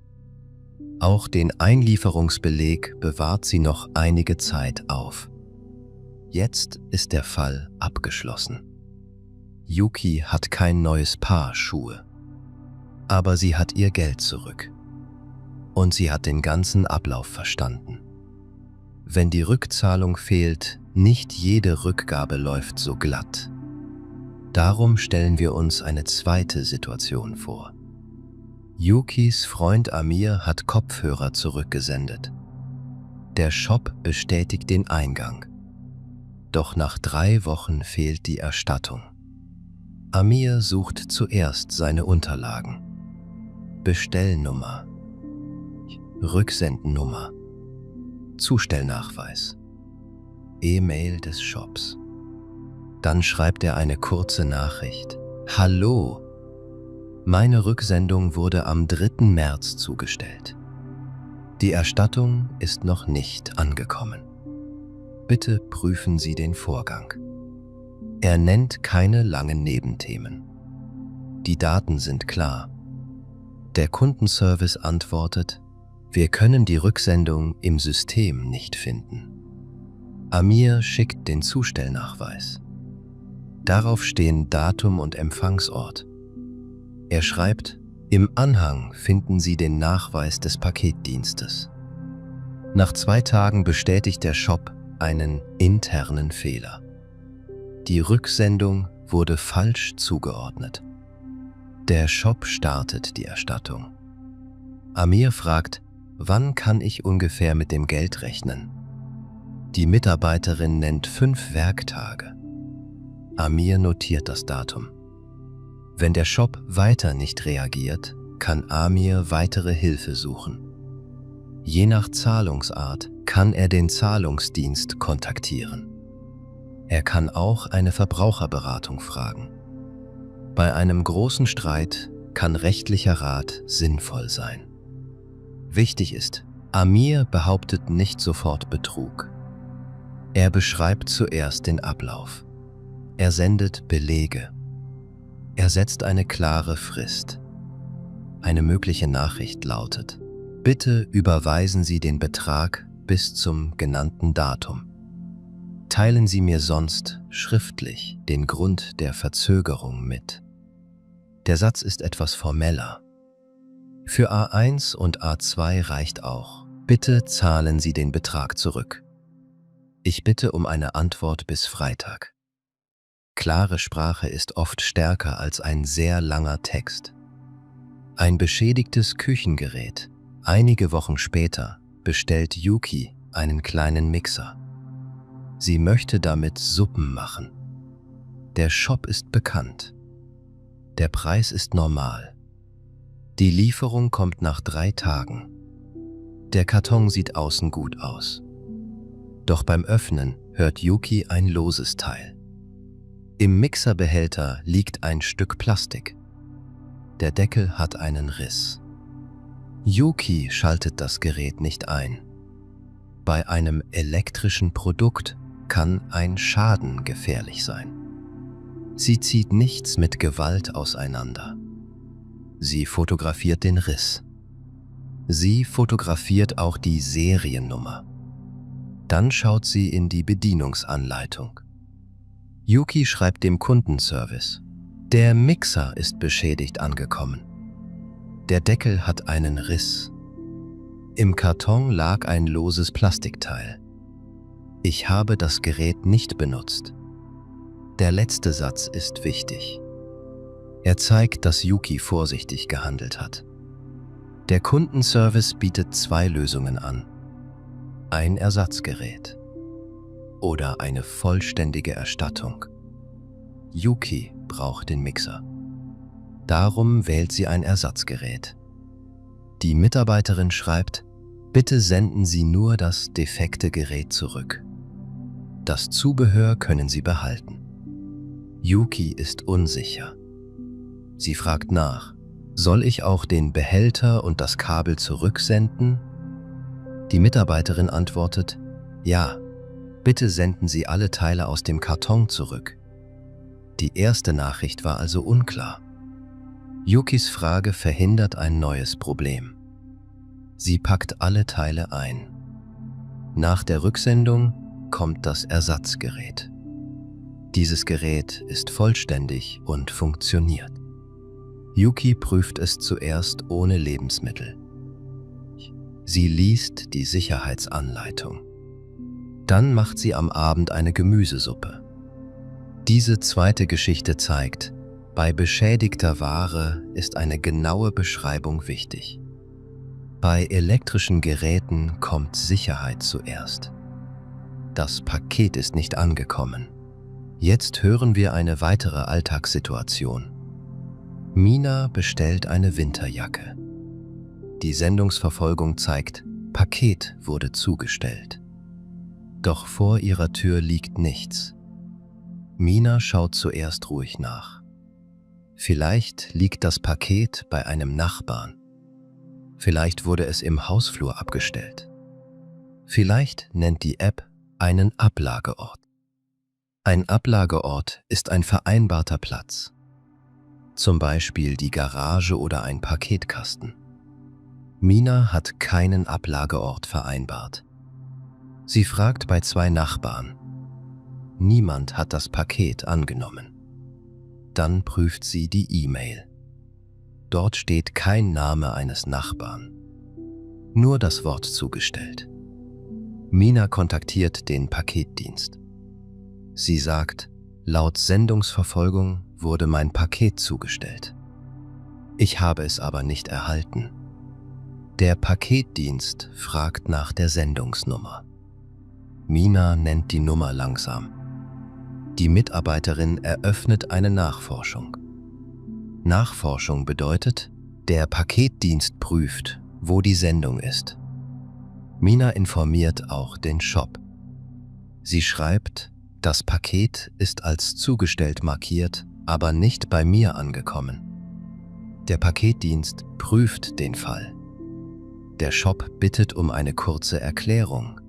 Auch den Einlieferungsbeleg bewahrt sie noch einige Zeit auf. Jetzt ist der Fall abgeschlossen. Yuki hat kein neues Paar Schuhe. Aber sie hat ihr Geld zurück. Und sie hat den ganzen Ablauf verstanden. Wenn die Rückzahlung fehlt, nicht jede Rückgabe läuft so glatt. Darum stellen wir uns eine zweite Situation vor. Yukis Freund Amir hat Kopfhörer zurückgesendet. Der Shop bestätigt den Eingang. Doch nach 3 Wochen fehlt die Erstattung. Amir sucht zuerst seine Unterlagen. Bestellnummer. Rücksendennummer, Zustellnachweis, E-Mail des Shops. Dann schreibt er eine kurze Nachricht. Hallo, meine Rücksendung wurde am 3. März zugestellt. Die Erstattung ist noch nicht angekommen. Bitte prüfen Sie den Vorgang. Er nennt keine langen Nebenthemen. Die Daten sind klar. Der Kundenservice antwortet, wir können die Rücksendung im System nicht finden. Amir schickt den Zustellnachweis. Darauf stehen Datum und Empfangsort. Er schreibt, im Anhang finden Sie den Nachweis des Paketdienstes. Nach 2 Tagen bestätigt der Shop einen internen Fehler. Die Rücksendung wurde falsch zugeordnet. Der Shop startet die Erstattung. Amir fragt, wann kann ich ungefähr mit dem Geld rechnen? Die Mitarbeiterin nennt 5 Werktage. Amir notiert das Datum. Wenn der Shop weiter nicht reagiert, kann Amir weitere Hilfe suchen. Je nach Zahlungsart kann er den Zahlungsdienst kontaktieren. Er kann auch eine Verbraucherberatung fragen. Bei einem großen Streit kann rechtlicher Rat sinnvoll sein. Wichtig ist, Amir behauptet nicht sofort Betrug. Er beschreibt zuerst den Ablauf. Er sendet Belege. Er setzt eine klare Frist. Eine mögliche Nachricht lautet: Bitte überweisen Sie den Betrag bis zum genannten Datum. Teilen Sie mir sonst schriftlich den Grund der Verzögerung mit. Der Satz ist etwas formeller. Für A1 und A2 reicht auch: Bitte zahlen Sie den Betrag zurück. Ich bitte um eine Antwort bis Freitag. Klare Sprache ist oft stärker als ein sehr langer Text. Ein beschädigtes Küchengerät. Einige Wochen später bestellt Yuki einen kleinen Mixer. Sie möchte damit Suppen machen. Der Shop ist bekannt. Der Preis ist normal. Die Lieferung kommt nach 3 Tagen. Der Karton sieht außen gut aus. Doch beim Öffnen hört Yuki ein loses Teil. Im Mixerbehälter liegt ein Stück Plastik. Der Deckel hat einen Riss. Yuki schaltet das Gerät nicht ein. Bei einem elektrischen Produkt kann ein Schaden gefährlich sein. Sie zieht nichts mit Gewalt auseinander. Sie fotografiert den Riss. Sie fotografiert auch die Seriennummer. Dann schaut sie in die Bedienungsanleitung. Yuki schreibt dem Kundenservice: Der Mixer ist beschädigt angekommen. Der Deckel hat einen Riss. Im Karton lag ein loses Plastikteil. Ich habe das Gerät nicht benutzt. Der letzte Satz ist wichtig. Er zeigt, dass Yuki vorsichtig gehandelt hat. Der Kundenservice bietet 2 Lösungen an: ein Ersatzgerät oder eine vollständige Erstattung. Yuki braucht den Mixer. Darum wählt sie ein Ersatzgerät. Die Mitarbeiterin schreibt: Bitte senden Sie nur das defekte Gerät zurück. Das Zubehör können Sie behalten. Yuki ist unsicher. Sie fragt nach: Soll ich auch den Behälter und das Kabel zurücksenden? Die Mitarbeiterin antwortet: Ja, bitte senden Sie alle Teile aus dem Karton zurück. Die erste Nachricht war also unklar. Yukis Frage verhindert ein neues Problem. Sie packt alle Teile ein. Nach der Rücksendung kommt das Ersatzgerät. Dieses Gerät ist vollständig und funktioniert. Yuki prüft es zuerst ohne Lebensmittel. Sie liest die Sicherheitsanleitung. Dann macht sie am Abend eine Gemüsesuppe. Diese zweite Geschichte zeigt, bei beschädigter Ware ist eine genaue Beschreibung wichtig. Bei elektrischen Geräten kommt Sicherheit zuerst. Das Paket ist nicht angekommen. Jetzt hören wir eine weitere Alltagssituation. Mina bestellt eine Winterjacke. Die Sendungsverfolgung zeigt, Paket wurde zugestellt. Doch vor ihrer Tür liegt nichts. Mina schaut zuerst ruhig nach. Vielleicht liegt das Paket bei einem Nachbarn. Vielleicht wurde es im Hausflur abgestellt. Vielleicht nennt die App einen Ablageort. Ein Ablageort ist ein vereinbarter Platz. Zum Beispiel die Garage oder ein Paketkasten. Mina hat keinen Ablageort vereinbart. Sie fragt bei 2 Nachbarn. Niemand hat das Paket angenommen. Dann prüft sie die E-Mail. Dort steht kein Name eines Nachbarn. Nur das Wort zugestellt. Mina kontaktiert den Paketdienst. Sie sagt, laut Sendungsverfolgung wurde mein Paket zugestellt. Ich habe es aber nicht erhalten. Der Paketdienst fragt nach der Sendungsnummer. Mina nennt die Nummer langsam. Die Mitarbeiterin eröffnet eine Nachforschung. Nachforschung bedeutet, der Paketdienst prüft, wo die Sendung ist. Mina informiert auch den Shop. Sie schreibt, das Paket ist als zugestellt markiert, aber nicht bei mir angekommen. Der Paketdienst prüft den Fall. Der Shop bittet um eine kurze Erklärung.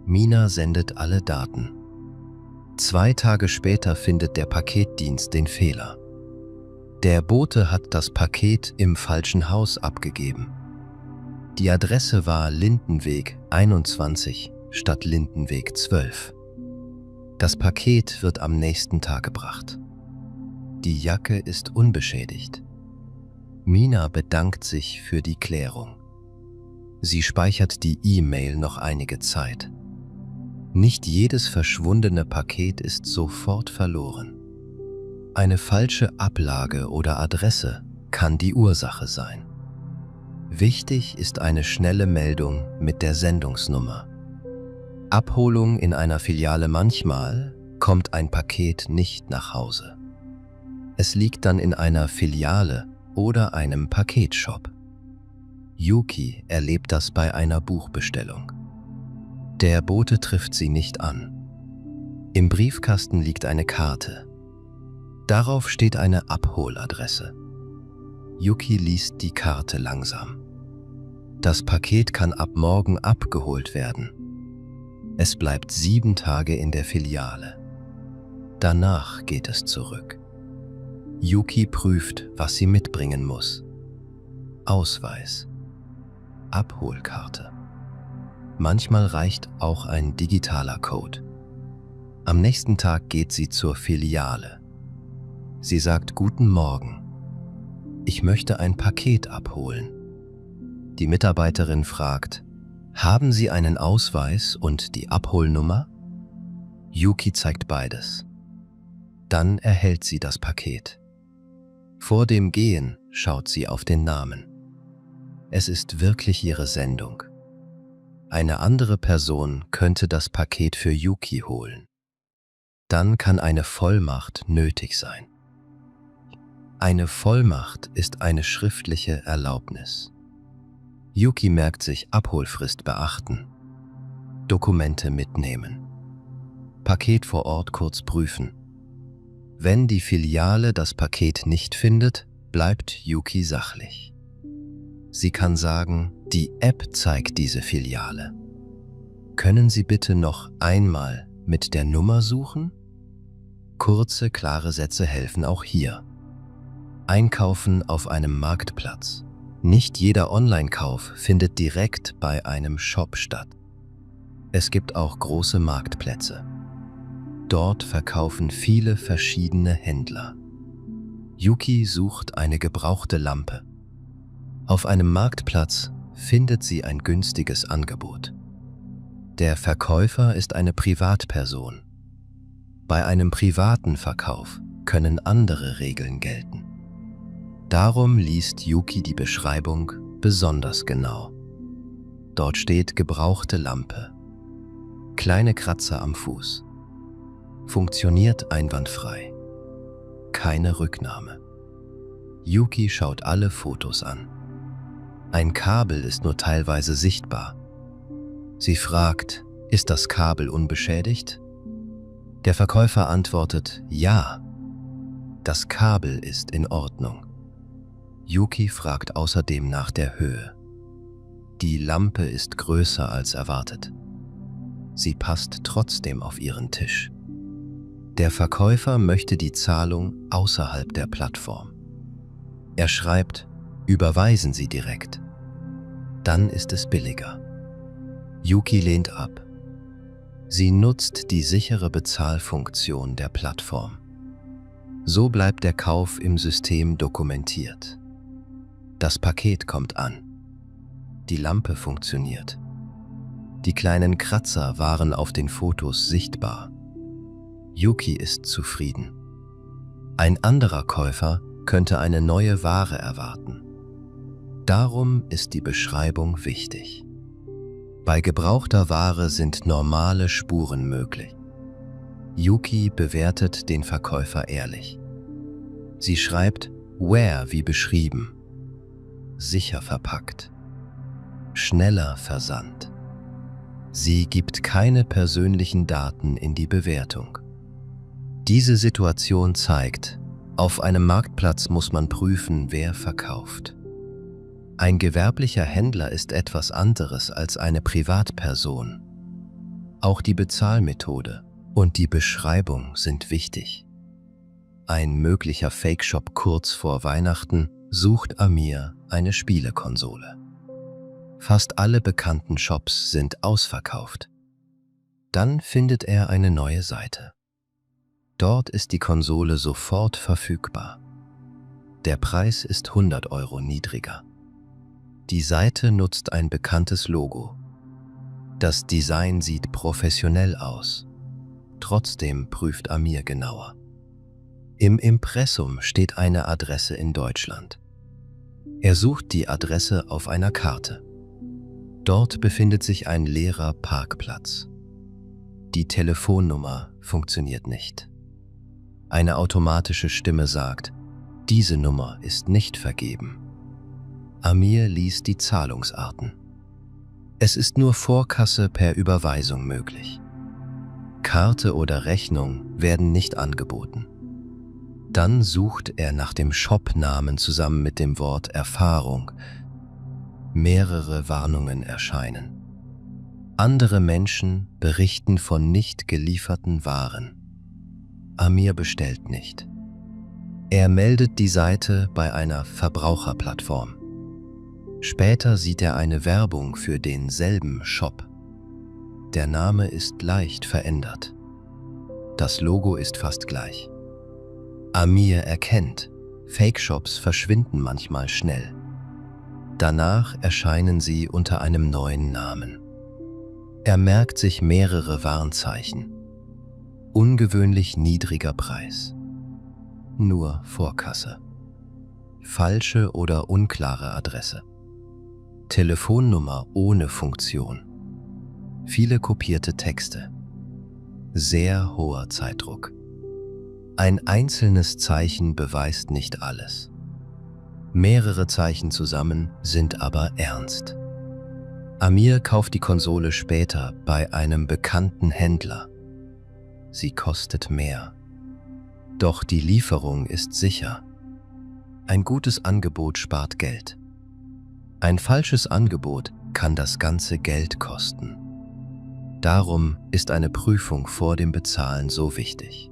Mina sendet alle Daten. 2 Tage später findet der Paketdienst den Fehler. Der Bote hat das Paket im falschen Haus abgegeben. Die Adresse war Lindenweg 21 statt Lindenweg 12. Das Paket wird am nächsten Tag gebracht. Die Jacke ist unbeschädigt. Mina bedankt sich für die Klärung. Sie speichert die E-Mail noch einige Zeit. Nicht jedes verschwundene Paket ist sofort verloren. Eine falsche Ablage oder Adresse kann die Ursache sein. Wichtig ist eine schnelle Meldung mit der Sendungsnummer. Abholung in einer Filiale. Manchmal kommt ein Paket nicht nach Hause. Es liegt dann in einer Filiale oder einem Paketshop. Yuki erlebt das bei einer Buchbestellung. Der Bote trifft sie nicht an. Im Briefkasten liegt eine Karte. Darauf steht eine Abholadresse. Yuki liest die Karte langsam. Das Paket kann ab morgen abgeholt werden. Es bleibt 7 Tage in der Filiale. Danach geht es zurück. Yuki prüft, was sie mitbringen muss. Ausweis. Abholkarte. Manchmal reicht auch ein digitaler Code. Am nächsten Tag geht sie zur Filiale. Sie sagt Guten Morgen. Ich möchte ein Paket abholen. Die Mitarbeiterin fragt, haben Sie einen Ausweis und die Abholnummer? Yuki zeigt beides. Dann erhält sie das Paket. Vor dem Gehen schaut sie auf den Namen. Es ist wirklich ihre Sendung. Eine andere Person könnte das Paket für Yuki holen. Dann kann eine Vollmacht nötig sein. Eine Vollmacht ist eine schriftliche Erlaubnis. Yuki merkt sich Abholfrist beachten. Dokumente mitnehmen. Paket vor Ort kurz prüfen. Wenn die Filiale das Paket nicht findet, bleibt Yuki sachlich. Sie kann sagen, die App zeigt diese Filiale. Können Sie bitte noch einmal mit der Nummer suchen? Kurze, klare Sätze helfen auch hier. Einkaufen auf einem Marktplatz. Nicht jeder Online-Kauf findet direkt bei einem Shop statt. Es gibt auch große Marktplätze. Dort verkaufen viele verschiedene Händler. Yuki sucht eine gebrauchte Lampe. Auf einem Marktplatz findet sie ein günstiges Angebot. Der Verkäufer ist eine Privatperson. Bei einem privaten Verkauf können andere Regeln gelten. Darum liest Yuki die Beschreibung besonders genau. Dort steht gebrauchte Lampe. Kleine Kratzer am Fuß. Funktioniert einwandfrei. Keine Rücknahme. Yuki schaut alle Fotos an. Ein Kabel ist nur teilweise sichtbar. Sie fragt, ist das Kabel unbeschädigt? Der Verkäufer antwortet, ja, das Kabel ist in Ordnung. Yuki fragt außerdem nach der Höhe. Die Lampe ist größer als erwartet. Sie passt trotzdem auf ihren Tisch. Der Verkäufer möchte die Zahlung außerhalb der Plattform. Er schreibt, überweisen Sie direkt. Dann ist es billiger. Yuki lehnt ab. Sie nutzt die sichere Bezahlfunktion der Plattform. So bleibt der Kauf im System dokumentiert. Das Paket kommt an. Die Lampe funktioniert. Die kleinen Kratzer waren auf den Fotos sichtbar. Yuki ist zufrieden. Ein anderer Käufer könnte eine neue Ware erwarten. Darum ist die Beschreibung wichtig. Bei gebrauchter Ware sind normale Spuren möglich. Yuki bewertet den Verkäufer ehrlich. Sie schreibt Where wie beschrieben. Sicher verpackt. Schneller Versand. Sie gibt keine persönlichen Daten in die Bewertung. Diese Situation zeigt, auf einem Marktplatz muss man prüfen, wer verkauft. Ein gewerblicher Händler ist etwas anderes als eine Privatperson. Auch die Bezahlmethode und die Beschreibung sind wichtig. Ein möglicher Fake-Shop kurz vor Weihnachten sucht Amir eine Spielekonsole. Fast alle bekannten Shops sind ausverkauft. Dann findet er eine neue Seite. Dort ist die Konsole sofort verfügbar. Der Preis ist 100 € niedriger. Die Seite nutzt ein bekanntes Logo. Das Design sieht professionell aus. Trotzdem prüft Amir genauer. Im Impressum steht eine Adresse in Deutschland. Er sucht die Adresse auf einer Karte. Dort befindet sich ein leerer Parkplatz. Die Telefonnummer funktioniert nicht. Eine automatische Stimme sagt, diese Nummer ist nicht vergeben. Amir liest die Zahlungsarten. Es ist nur Vorkasse per Überweisung möglich. Karte oder Rechnung werden nicht angeboten. Dann sucht er nach dem Shopnamen zusammen mit dem Wort Erfahrung. Mehrere Warnungen erscheinen. Andere Menschen berichten von nicht gelieferten Waren. Amir bestellt nicht. Er meldet die Seite bei einer Verbraucherplattform. Später sieht er eine Werbung für denselben Shop. Der Name ist leicht verändert. Das Logo ist fast gleich. Amir erkennt, Fake-Shops verschwinden manchmal schnell. Danach erscheinen sie unter einem neuen Namen. Er merkt sich mehrere Warnzeichen. Ungewöhnlich niedriger Preis. Nur Vorkasse. Falsche oder unklare Adresse. Telefonnummer ohne Funktion. Viele kopierte Texte. Sehr hoher Zeitdruck. Ein einzelnes Zeichen beweist nicht alles. Mehrere Zeichen zusammen sind aber ernst. Amir kauft die Konsole später bei einem bekannten Händler. Sie kostet mehr. Doch die Lieferung ist sicher. Ein gutes Angebot spart Geld. Ein falsches Angebot kann das ganze Geld kosten. Darum ist eine Prüfung vor dem Bezahlen so wichtig.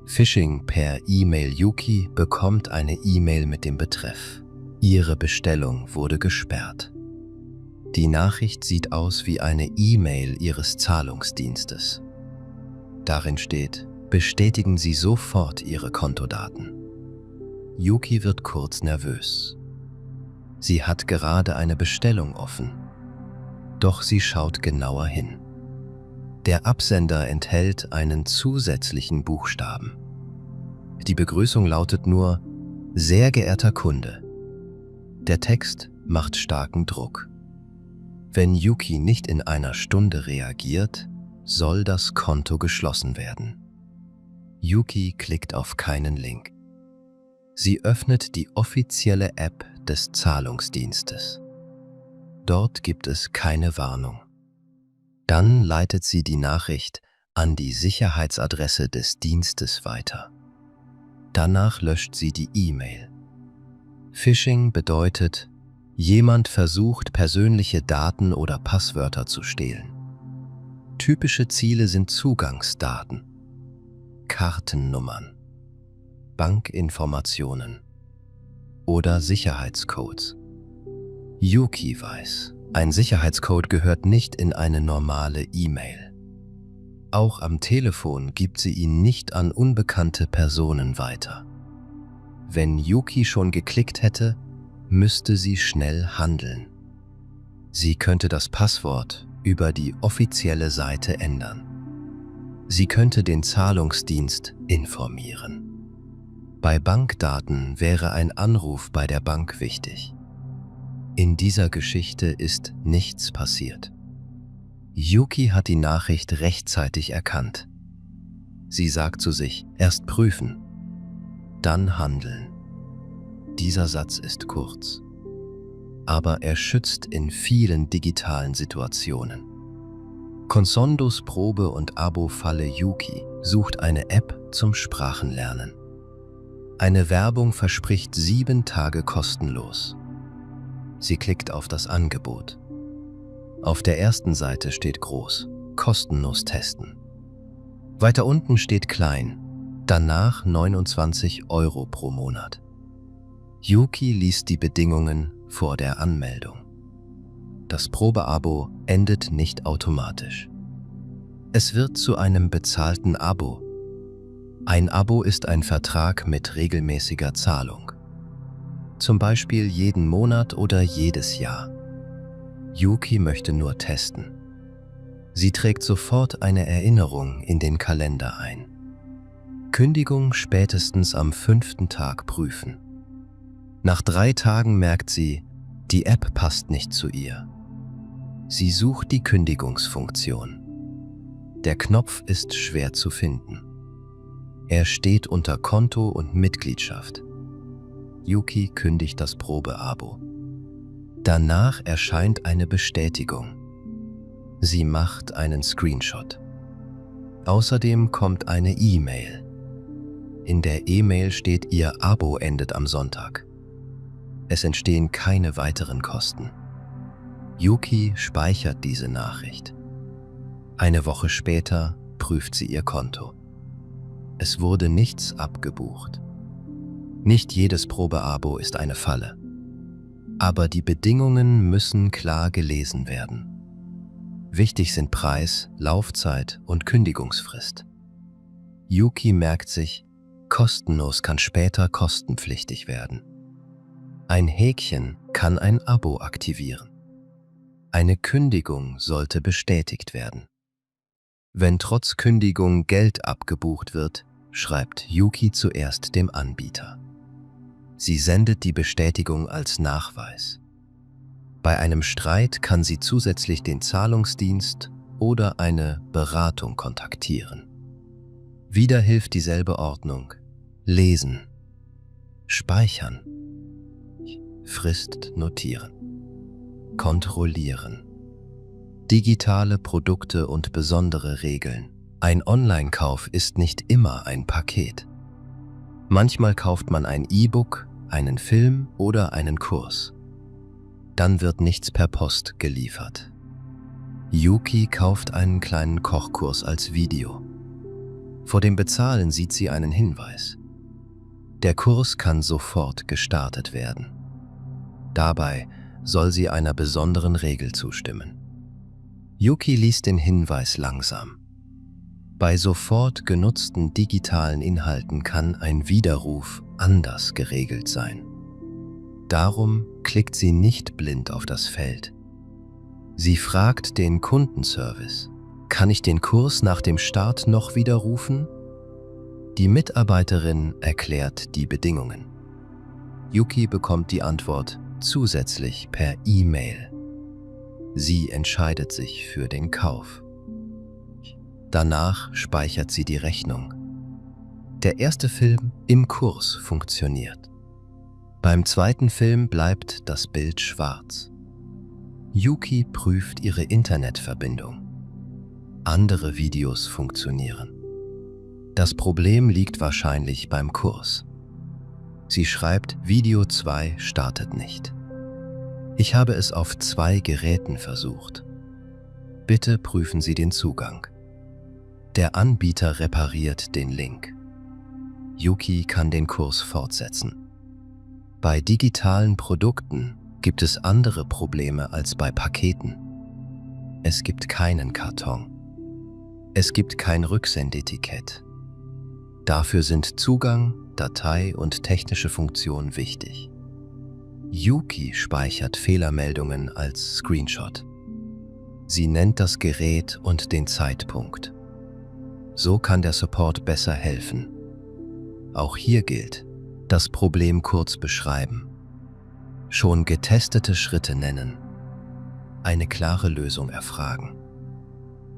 Phishing per E-Mail. Yuki bekommt eine E-Mail mit dem Betreff: Ihre Bestellung wurde gesperrt. Die Nachricht sieht aus wie eine E-Mail Ihres Zahlungsdienstes. Darin steht: Bestätigen Sie sofort Ihre Kontodaten. Yuki wird kurz nervös. Sie hat gerade eine Bestellung offen. Doch sie schaut genauer hin. Der Absender enthält einen zusätzlichen Buchstaben. Die Begrüßung lautet nur: Sehr geehrter Kunde. Der Text macht starken Druck. Wenn Yuki nicht in einer Stunde reagiert, soll das Konto geschlossen werden. Yuki klickt auf keinen Link. Sie öffnet die offizielle App des Zahlungsdienstes. Dort gibt es keine Warnung. Dann leitet sie die Nachricht an die Sicherheitsadresse des Dienstes weiter. Danach löscht sie die E-Mail. Phishing bedeutet, jemand versucht, persönliche Daten oder Passwörter zu stehlen. Typische Ziele sind Zugangsdaten, Kartennummern, Bankinformationen oder Sicherheitscodes. Yuki weiß, ein Sicherheitscode gehört nicht in eine normale E-Mail. Auch am Telefon gibt sie ihn nicht an unbekannte Personen weiter. Wenn Yuki schon geklickt hätte, müsste sie schnell handeln. Sie könnte das Passwort über die offizielle Seite ändern. Sie könnte den Zahlungsdienst informieren. Bei Bankdaten wäre ein Anruf bei der Bank wichtig. In dieser Geschichte ist nichts passiert. Yuki hat die Nachricht rechtzeitig erkannt. Sie sagt zu sich, erst prüfen, dann handeln. Dieser Satz ist kurz, aber er schützt in vielen digitalen Situationen. Consondos Probe- und Abo-Falle Yuki sucht eine App zum Sprachenlernen. Eine Werbung verspricht 7 Tage kostenlos. Sie klickt auf das Angebot. Auf der ersten Seite steht groß, kostenlos testen. Weiter unten steht klein, danach 29 € pro Monat. Yuki liest die Bedingungen vor der Anmeldung. Das Probeabo endet nicht automatisch. Es wird zu einem bezahlten Abo. Ein Abo ist ein Vertrag mit regelmäßiger Zahlung. Zum Beispiel jeden Monat oder jedes Jahr. Yuki möchte nur testen. Sie trägt sofort eine Erinnerung in den Kalender ein. Kündigung spätestens am 5. Tag prüfen. Nach 3 Tagen merkt sie, die App passt nicht zu ihr. Sie sucht die Kündigungsfunktion. Der Knopf ist schwer zu finden. Er steht unter Konto und Mitgliedschaft. Yuki kündigt das Probeabo. Danach erscheint eine Bestätigung. Sie macht einen Screenshot. Außerdem kommt eine E-Mail. In der E-Mail steht, ihr Abo endet am Sonntag. Es entstehen keine weiteren Kosten. Yuki speichert diese Nachricht. Eine Woche später prüft sie ihr Konto. Es wurde nichts abgebucht. Nicht jedes Probeabo ist eine Falle. Aber die Bedingungen müssen klar gelesen werden. Wichtig sind Preis, Laufzeit und Kündigungsfrist. Yuki merkt sich, kostenlos kann später kostenpflichtig werden. Ein Häkchen kann ein Abo aktivieren. Eine Kündigung sollte bestätigt werden. Wenn trotz Kündigung Geld abgebucht wird, schreibt Yuki zuerst dem Anbieter. Sie sendet die Bestätigung als Nachweis. Bei einem Streit kann sie zusätzlich den Zahlungsdienst oder eine Beratung kontaktieren. Wieder hilft dieselbe Ordnung. Lesen, speichern, Frist notieren, kontrollieren. Digitale Produkte und besondere Regeln. Ein Online-Kauf ist nicht immer ein Paket. Manchmal kauft man ein E-Book, einen Film oder einen Kurs. Dann wird nichts per Post geliefert. Yuki kauft einen kleinen Kochkurs als Video. Vor dem Bezahlen sieht sie einen Hinweis. Der Kurs kann sofort gestartet werden. Dabei soll sie einer besonderen Regel zustimmen. Yuki liest den Hinweis langsam. Bei sofort genutzten digitalen Inhalten kann ein Widerruf anders geregelt sein. Darum klickt sie nicht blind auf das Feld. Sie fragt den Kundenservice: Kann ich den Kurs nach dem Start noch widerrufen? Die Mitarbeiterin erklärt die Bedingungen. Yuki bekommt die Antwort zusätzlich per E-Mail. Sie entscheidet sich für den Kauf. Danach speichert sie die Rechnung. Der erste Film im Kurs funktioniert. Beim zweiten Film bleibt das Bild schwarz. Yuki prüft ihre Internetverbindung. Andere Videos funktionieren. Das Problem liegt wahrscheinlich beim Kurs. Sie schreibt, Video 2 startet nicht. Ich habe es auf 2 Geräten versucht. Bitte prüfen Sie den Zugang. Der Anbieter repariert den Link. Yuki kann den Kurs fortsetzen. Bei digitalen Produkten gibt es andere Probleme als bei Paketen. Es gibt keinen Karton. Es gibt kein Rücksendetikett. Dafür sind Zugang, Datei und technische Funktion wichtig. Yuki speichert Fehlermeldungen als Screenshot. Sie nennt das Gerät und den Zeitpunkt. So kann der Support besser helfen. Auch hier gilt, das Problem kurz beschreiben. Schon getestete Schritte nennen. Eine klare Lösung erfragen.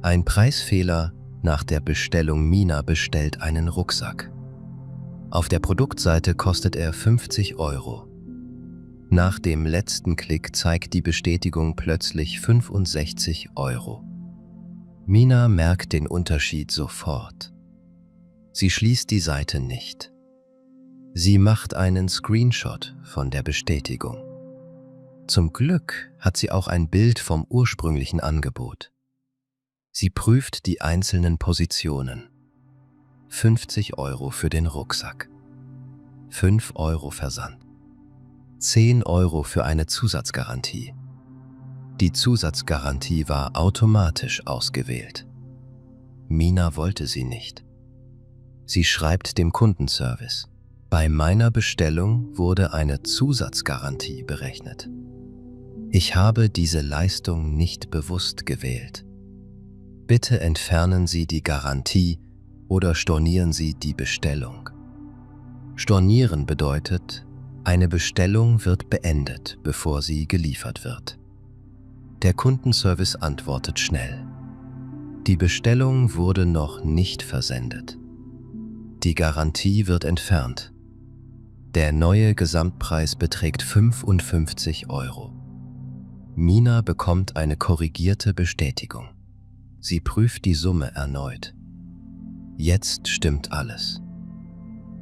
Ein Preisfehler nach der Bestellung: Mina bestellt einen Rucksack. Auf der Produktseite kostet er 50 €. Nach dem letzten Klick zeigt die Bestätigung plötzlich 65 €. Mina merkt den Unterschied sofort. Sie schließt die Seite nicht. Sie macht einen Screenshot von der Bestätigung. Zum Glück hat sie auch ein Bild vom ursprünglichen Angebot. Sie prüft die einzelnen Positionen. 50 € für den Rucksack, 5 € Versand, 10 € für eine Zusatzgarantie. Die Zusatzgarantie war automatisch ausgewählt. Mina wollte sie nicht. Sie schreibt dem Kundenservice: Bei meiner Bestellung wurde eine Zusatzgarantie berechnet. Ich habe diese Leistung nicht bewusst gewählt. Bitte entfernen Sie die Garantie oder stornieren Sie die Bestellung. Stornieren bedeutet, eine Bestellung wird beendet, bevor sie geliefert wird. Der Kundenservice antwortet schnell: Die Bestellung wurde noch nicht versendet. Die Garantie wird entfernt. Der neue Gesamtpreis beträgt 55 €. Mina bekommt eine korrigierte Bestätigung. Sie prüft die Summe erneut. Jetzt stimmt alles.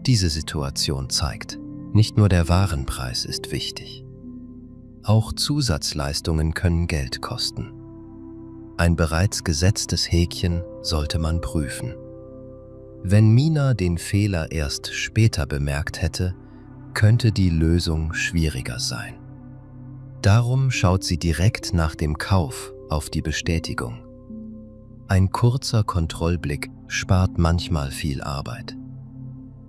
Diese Situation zeigt, nicht nur der Warenpreis ist wichtig. Auch Zusatzleistungen können Geld kosten. Ein bereits gesetztes Häkchen sollte man prüfen. Wenn Mina den Fehler erst später bemerkt hätte, könnte die Lösung schwieriger sein. Darum schaut sie direkt nach dem Kauf auf die Bestätigung. Ein kurzer Kontrollblick spart manchmal viel Arbeit.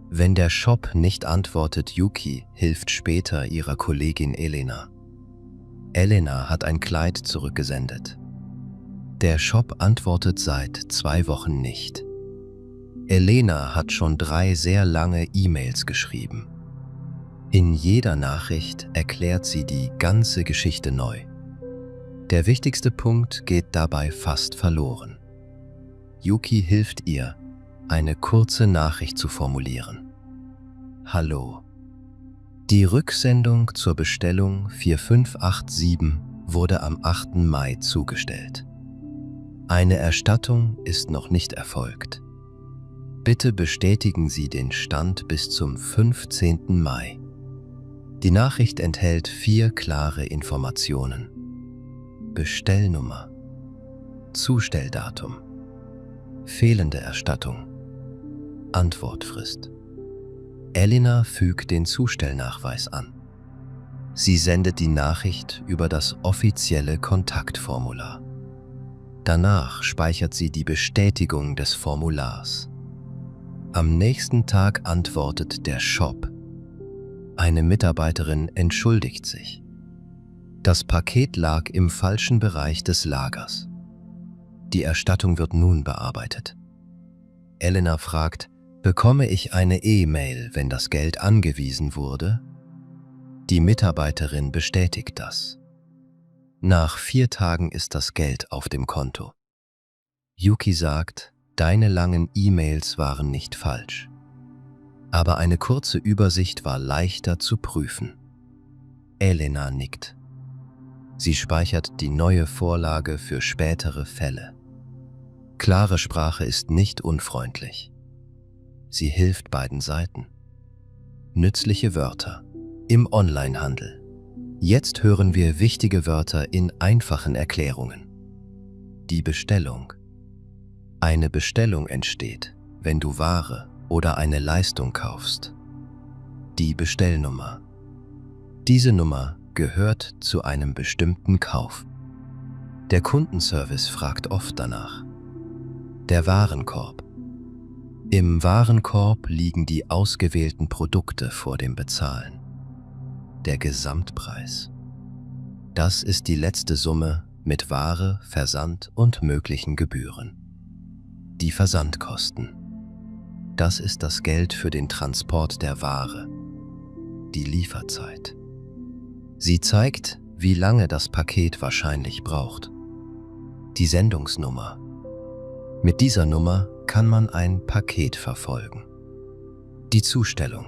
Wenn der Shop nicht antwortet, Yuki hilft später ihrer Kollegin Elena. Elena hat ein Kleid zurückgesendet. Der Shop antwortet seit 2 Wochen nicht. Elena hat schon 3 sehr lange E-Mails geschrieben. In jeder Nachricht erklärt sie die ganze Geschichte neu. Der wichtigste Punkt geht dabei fast verloren. Yuki hilft ihr, eine kurze Nachricht zu formulieren. Hallo. Die Rücksendung zur Bestellung 4587 wurde am 8. Mai zugestellt. Eine Erstattung ist noch nicht erfolgt. Bitte bestätigen Sie den Stand bis zum 15. Mai. Die Nachricht enthält 4 klare Informationen: Bestellnummer, Zustelldatum, fehlende Erstattung, Antwortfrist. Elena fügt den Zustellnachweis an. Sie sendet die Nachricht über das offizielle Kontaktformular. Danach speichert sie die Bestätigung des Formulars. Am nächsten Tag antwortet der Shop. Eine Mitarbeiterin entschuldigt sich. Das Paket lag im falschen Bereich des Lagers. Die Erstattung wird nun bearbeitet. Elena fragt: Bekomme ich eine E-Mail, wenn das Geld angewiesen wurde? Die Mitarbeiterin bestätigt das. Nach 4 Tagen ist das Geld auf dem Konto. Yuki sagt: Deine langen E-Mails waren nicht falsch. Aber eine kurze Übersicht war leichter zu prüfen. Elena nickt. Sie speichert die neue Vorlage für spätere Fälle. Klare Sprache ist nicht unfreundlich. Sie hilft beiden Seiten. Nützliche Wörter im Onlinehandel. Jetzt hören wir wichtige Wörter in einfachen Erklärungen. Die Bestellung. Eine Bestellung entsteht, wenn du Ware oder eine Leistung kaufst. Die Bestellnummer. Diese Nummer gehört zu einem bestimmten Kauf. Der Kundenservice fragt oft danach. Der Warenkorb. Im Warenkorb liegen die ausgewählten Produkte vor dem Bezahlen. Der Gesamtpreis. Das ist die letzte Summe mit Ware, Versand und möglichen Gebühren. Die Versandkosten. Das ist das Geld für den Transport der Ware. Die Lieferzeit. Sie zeigt, wie lange das Paket wahrscheinlich braucht. Die Sendungsnummer. Mit dieser Nummer kann man ein Paket verfolgen. Die Zustellung.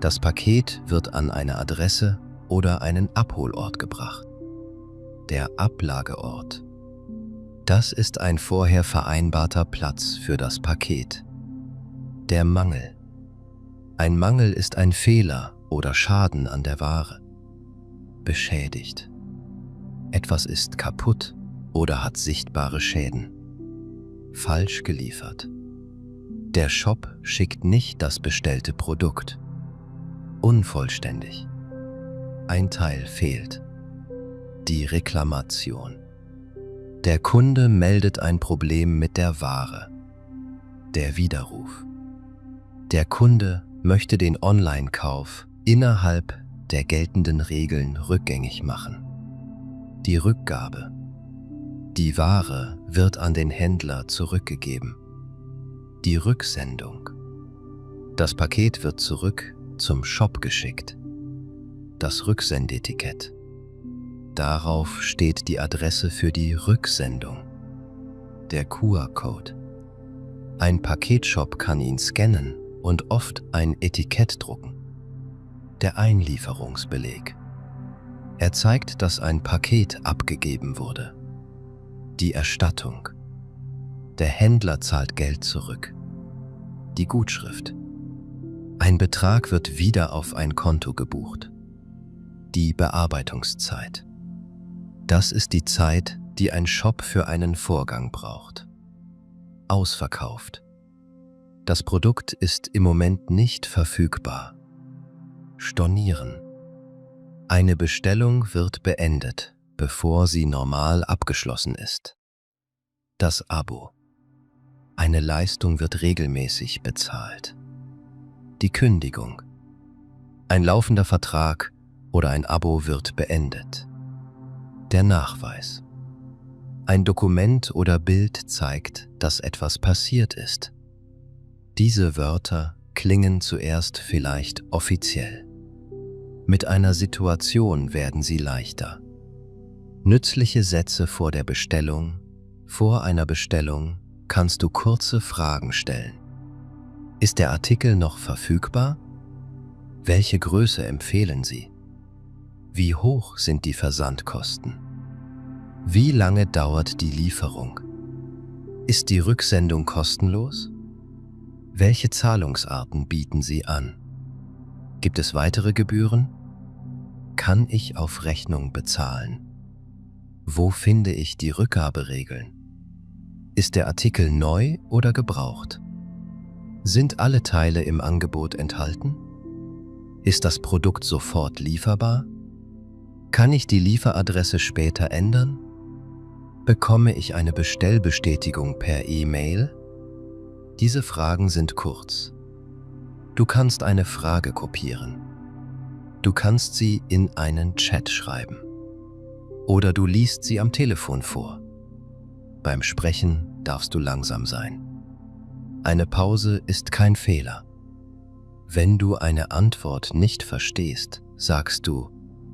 Das Paket wird an eine Adresse oder einen Abholort gebracht. Der Ablageort. Das ist ein vorher vereinbarter Platz für das Paket. Der Mangel. Ein Mangel ist ein Fehler oder Schaden an der Ware. Beschädigt. Etwas ist kaputt oder hat sichtbare Schäden. Falsch geliefert. Der Shop schickt nicht das bestellte Produkt. Unvollständig. Ein Teil fehlt. Die Reklamation. Der Kunde meldet ein Problem mit der Ware. Der Widerruf. Der Kunde möchte den Online-Kauf innerhalb der geltenden Regeln rückgängig machen. Die Rückgabe. Die Ware wird an den Händler zurückgegeben. Die Rücksendung. Das Paket wird zurück zum Shop geschickt. Das Rücksendetikett. Darauf steht die Adresse für die Rücksendung. Der QR-Code. Ein Paketshop kann ihn scannen und oft ein Etikett drucken. Der Einlieferungsbeleg. Er zeigt, dass ein Paket abgegeben wurde. Die Erstattung. Der Händler zahlt Geld zurück. Die Gutschrift. Ein Betrag wird wieder auf ein Konto gebucht. Die Bearbeitungszeit. Das ist die Zeit, die ein Shop für einen Vorgang braucht. Ausverkauft. Das Produkt ist im Moment nicht verfügbar. Stornieren. Eine Bestellung wird beendet, bevor sie normal abgeschlossen ist. Das Abo. Eine Leistung wird regelmäßig bezahlt. Die Kündigung. Ein laufender Vertrag oder ein Abo wird beendet. Der Nachweis. Ein Dokument oder Bild zeigt, dass etwas passiert ist. Diese Wörter klingen zuerst vielleicht offiziell. Mit einer Situation werden sie leichter. Nützliche Sätze vor der Bestellung. Vor einer Bestellung kannst du kurze Fragen stellen. Ist der Artikel noch verfügbar? Welche Größe empfehlen Sie? Wie hoch sind die Versandkosten? Wie lange dauert die Lieferung? Ist die Rücksendung kostenlos? Welche Zahlungsarten bieten Sie an? Gibt es weitere Gebühren? Kann ich auf Rechnung bezahlen? Wo finde ich die Rückgaberegeln? Ist der Artikel neu oder gebraucht? Sind alle Teile im Angebot enthalten? Ist das Produkt sofort lieferbar? Kann ich die Lieferadresse später ändern? Bekomme ich eine Bestellbestätigung per E-Mail? Diese Fragen sind kurz. Du kannst eine Frage kopieren. Du kannst sie in einen Chat schreiben. Oder du liest sie am Telefon vor. Beim Sprechen darfst du langsam sein. Eine Pause ist kein Fehler. Wenn du eine Antwort nicht verstehst, sagst du: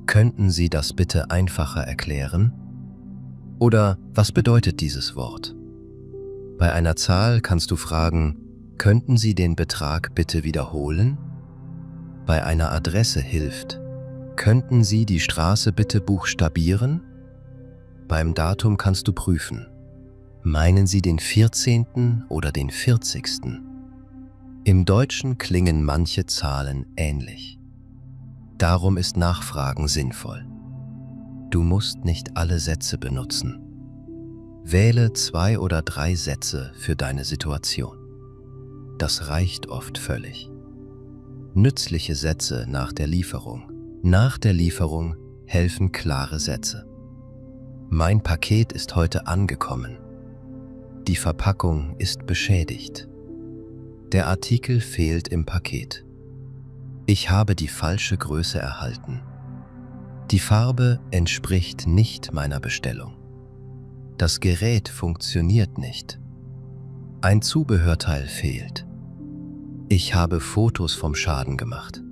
Könnten Sie das bitte einfacher erklären? Oder was bedeutet dieses Wort? Bei einer Zahl kannst du fragen: Könnten Sie den Betrag bitte wiederholen? Bei einer Adresse hilft: Könnten Sie die Straße bitte buchstabieren? Beim Datum kannst du prüfen. Meinen Sie den 14. oder den 40.? Im Deutschen klingen manche Zahlen ähnlich. Darum ist Nachfragen sinnvoll. Du musst nicht alle Sätze benutzen. Wähle 2 oder 3 Sätze für deine Situation. Das reicht oft völlig. Nützliche Sätze nach der Lieferung. Nach der Lieferung helfen klare Sätze. Mein Paket ist heute angekommen. Die Verpackung ist beschädigt. Der Artikel fehlt im Paket. Ich habe die falsche Größe erhalten. Die Farbe entspricht nicht meiner Bestellung. Das Gerät funktioniert nicht. Ein Zubehörteil fehlt. Ich habe Fotos vom Schaden gemacht.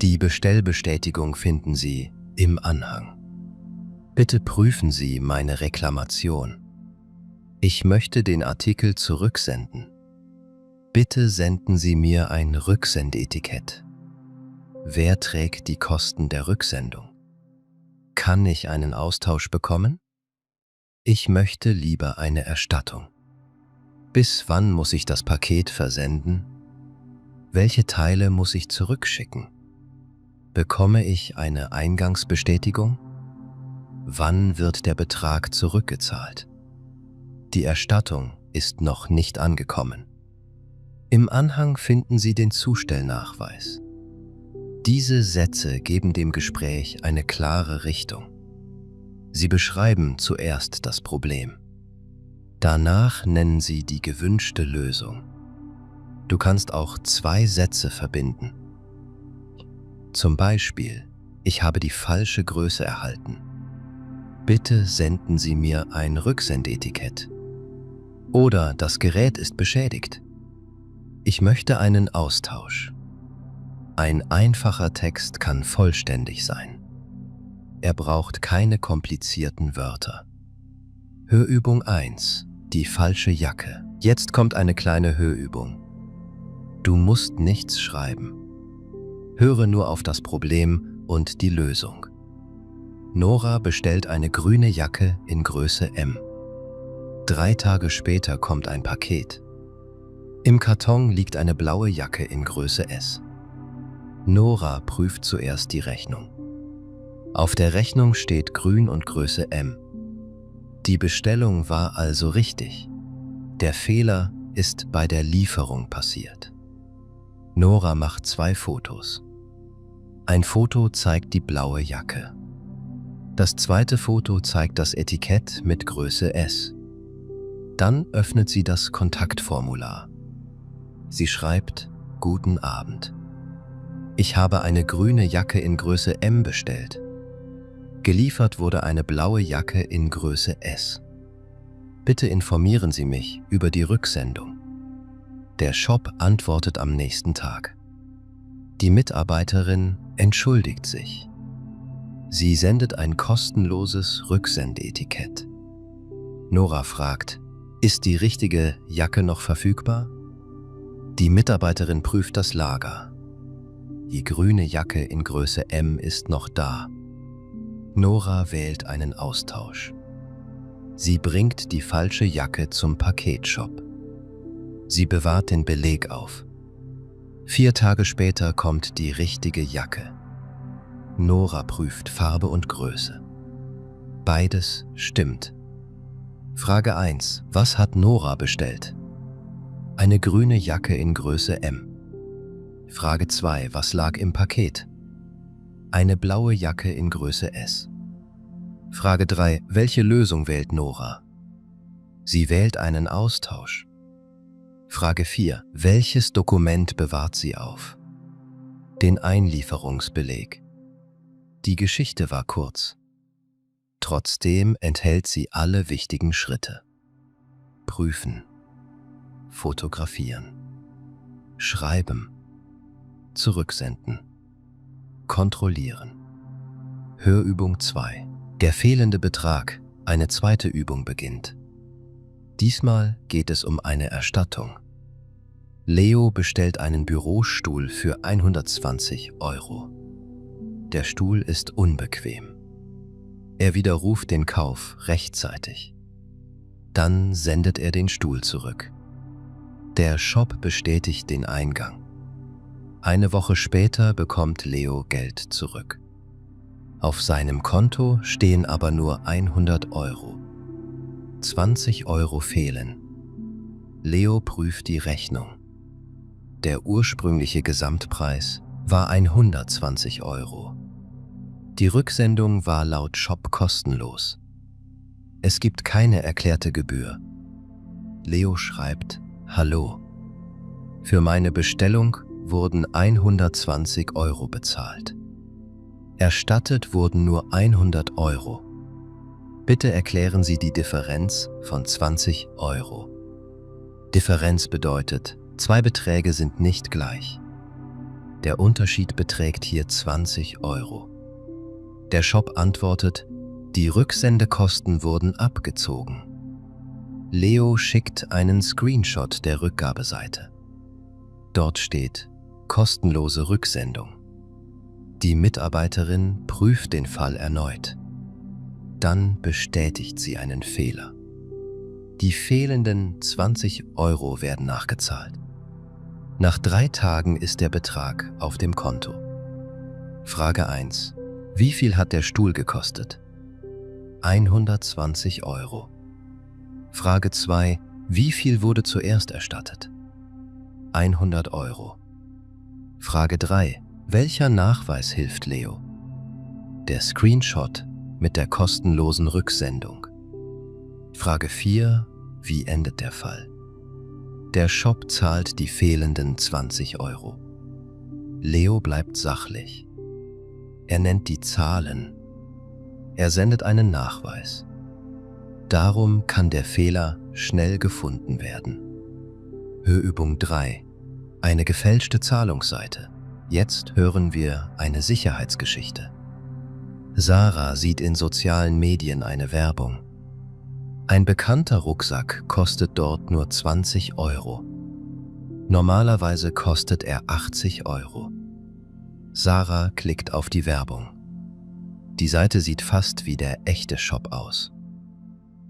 Die Bestellbestätigung finden Sie im Anhang. Bitte prüfen Sie meine Reklamation. Ich möchte den Artikel zurücksenden. Bitte senden Sie mir ein Rücksendeetikett. Wer trägt die Kosten der Rücksendung? Kann ich einen Austausch bekommen? Ich möchte lieber eine Erstattung. Bis wann muss ich das Paket versenden? Welche Teile muss ich zurückschicken? Bekomme ich eine Eingangsbestätigung? Wann wird der Betrag zurückgezahlt? Die Erstattung ist noch nicht angekommen. Im Anhang finden Sie den Zustellnachweis. Diese Sätze geben dem Gespräch eine klare Richtung. Sie beschreiben zuerst das Problem. Danach nennen Sie die gewünschte Lösung. Du kannst auch 2 Sätze verbinden. Zum Beispiel, ich habe die falsche Größe erhalten. Bitte senden Sie mir ein Rücksendeetikett. Oder das Gerät ist beschädigt. Ich möchte einen Austausch. Ein einfacher Text kann vollständig sein. Er braucht keine komplizierten Wörter. Hörübung 1. Die falsche Jacke. Jetzt kommt eine kleine Hörübung. Du musst nichts schreiben. Höre nur auf das Problem und die Lösung. Nora bestellt eine grüne Jacke in Größe M. 3 Tage später kommt ein Paket. Im Karton liegt eine blaue Jacke in Größe S. Nora prüft zuerst die Rechnung. Auf der Rechnung steht grün und Größe M. Die Bestellung war also richtig. Der Fehler ist bei der Lieferung passiert. Nora macht 2 Fotos. Ein Foto zeigt die blaue Jacke. Das zweite Foto zeigt das Etikett mit Größe S. Dann öffnet sie das Kontaktformular. Sie schreibt: Guten Abend. Ich habe eine grüne Jacke in Größe M bestellt. Geliefert wurde eine blaue Jacke in Größe S. Bitte informieren Sie mich über die Rücksendung. Der Shop antwortet am nächsten Tag. Die Mitarbeiterin entschuldigt sich. Sie sendet ein kostenloses Rücksendeetikett. Nora fragt: Ist die richtige Jacke noch verfügbar? Die Mitarbeiterin prüft das Lager. Die grüne Jacke in Größe M ist noch da. Nora wählt einen Austausch. Sie bringt die falsche Jacke zum Paketshop. Sie bewahrt den Beleg auf. 4 Tage später kommt die richtige Jacke. Nora prüft Farbe und Größe. Beides stimmt. Frage 1. Was hat Nora bestellt? Eine grüne Jacke in Größe M. Frage 2. Was lag im Paket? Eine blaue Jacke in Größe S. Frage 3. Welche Lösung wählt Nora? Sie wählt einen Austausch. Frage 4. Welches Dokument bewahrt sie auf? Den Einlieferungsbeleg. Die Geschichte war kurz. Trotzdem enthält sie alle wichtigen Schritte. Prüfen. Fotografieren. Schreiben. Zurücksenden. Kontrollieren. Hörübung 2. Der fehlende Betrag. Eine zweite Übung beginnt. Diesmal geht es um eine Erstattung. Leo bestellt einen Bürostuhl für 120 €. der Stuhl ist unbequem. Er widerruft den Kauf rechtzeitig. Dann sendet er den Stuhl zurück. Der Shop bestätigt den Eingang. Eine Woche später bekommt Leo Geld zurück. Auf seinem Konto stehen aber nur 100 Euro. 20 Euro fehlen. Leo prüft die Rechnung. Der ursprüngliche Gesamtpreis war 120 Euro. Die Rücksendung war laut Shop kostenlos. Es gibt keine erklärte Gebühr. Leo schreibt: Hallo. Für meine Bestellung wurden 120 Euro bezahlt. Erstattet wurden nur 100 Euro. Bitte erklären Sie die Differenz von 20 Euro. Differenz bedeutet, zwei Beträge sind nicht gleich. Der Unterschied beträgt hier 20 Euro. Der Shop antwortet: Die Rücksendekosten wurden abgezogen. Leo schickt einen Screenshot der Rückgabeseite. Dort steht: kostenlose Rücksendung. Die Mitarbeiterin prüft den Fall erneut. Dann bestätigt sie einen Fehler. Die fehlenden 20 Euro werden nachgezahlt. Nach 3 Tagen ist der Betrag auf dem Konto. Frage 1. Wie viel hat der Stuhl gekostet? 120 Euro. Frage 2. Wie viel wurde zuerst erstattet? 100 Euro. Frage 3. Welcher Nachweis hilft Leo? Der Screenshot mit der kostenlosen Rücksendung. Frage 4. Wie endet der Fall? Der Shop zahlt die fehlenden 20 Euro. Leo bleibt sachlich. Er nennt die Zahlen. Er sendet einen Nachweis. Darum kann der Fehler schnell gefunden werden. Hörübung 3. Eine gefälschte Zahlungsseite. Jetzt hören wir eine Sicherheitsgeschichte. Sarah sieht in sozialen Medien eine Werbung. Ein bekannter Rucksack kostet dort nur 20 Euro. Normalerweise kostet er 80 Euro. Sarah klickt auf die Werbung. Die Seite sieht fast wie der echte Shop aus.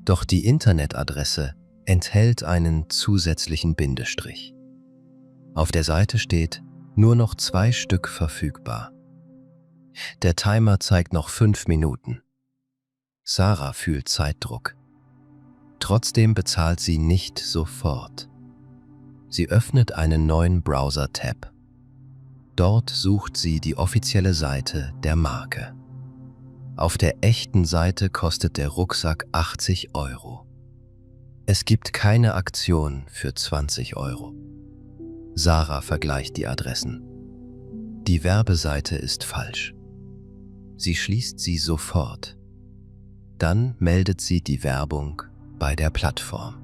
Doch die Internetadresse enthält einen zusätzlichen Bindestrich. Auf der Seite steht: nur noch 2 Stück verfügbar. Der Timer zeigt noch 5 Minuten. Sarah fühlt Zeitdruck. Trotzdem bezahlt sie nicht sofort. Sie öffnet einen neuen Browser-Tab. Dort sucht sie die offizielle Seite der Marke. Auf der echten Seite kostet der Rucksack 80 Euro. Es gibt keine Aktion für 20 Euro. Sarah vergleicht die Adressen. Die Werbeseite ist falsch. Sie schließt sie sofort. Dann meldet sie die Werbung bei der Plattform.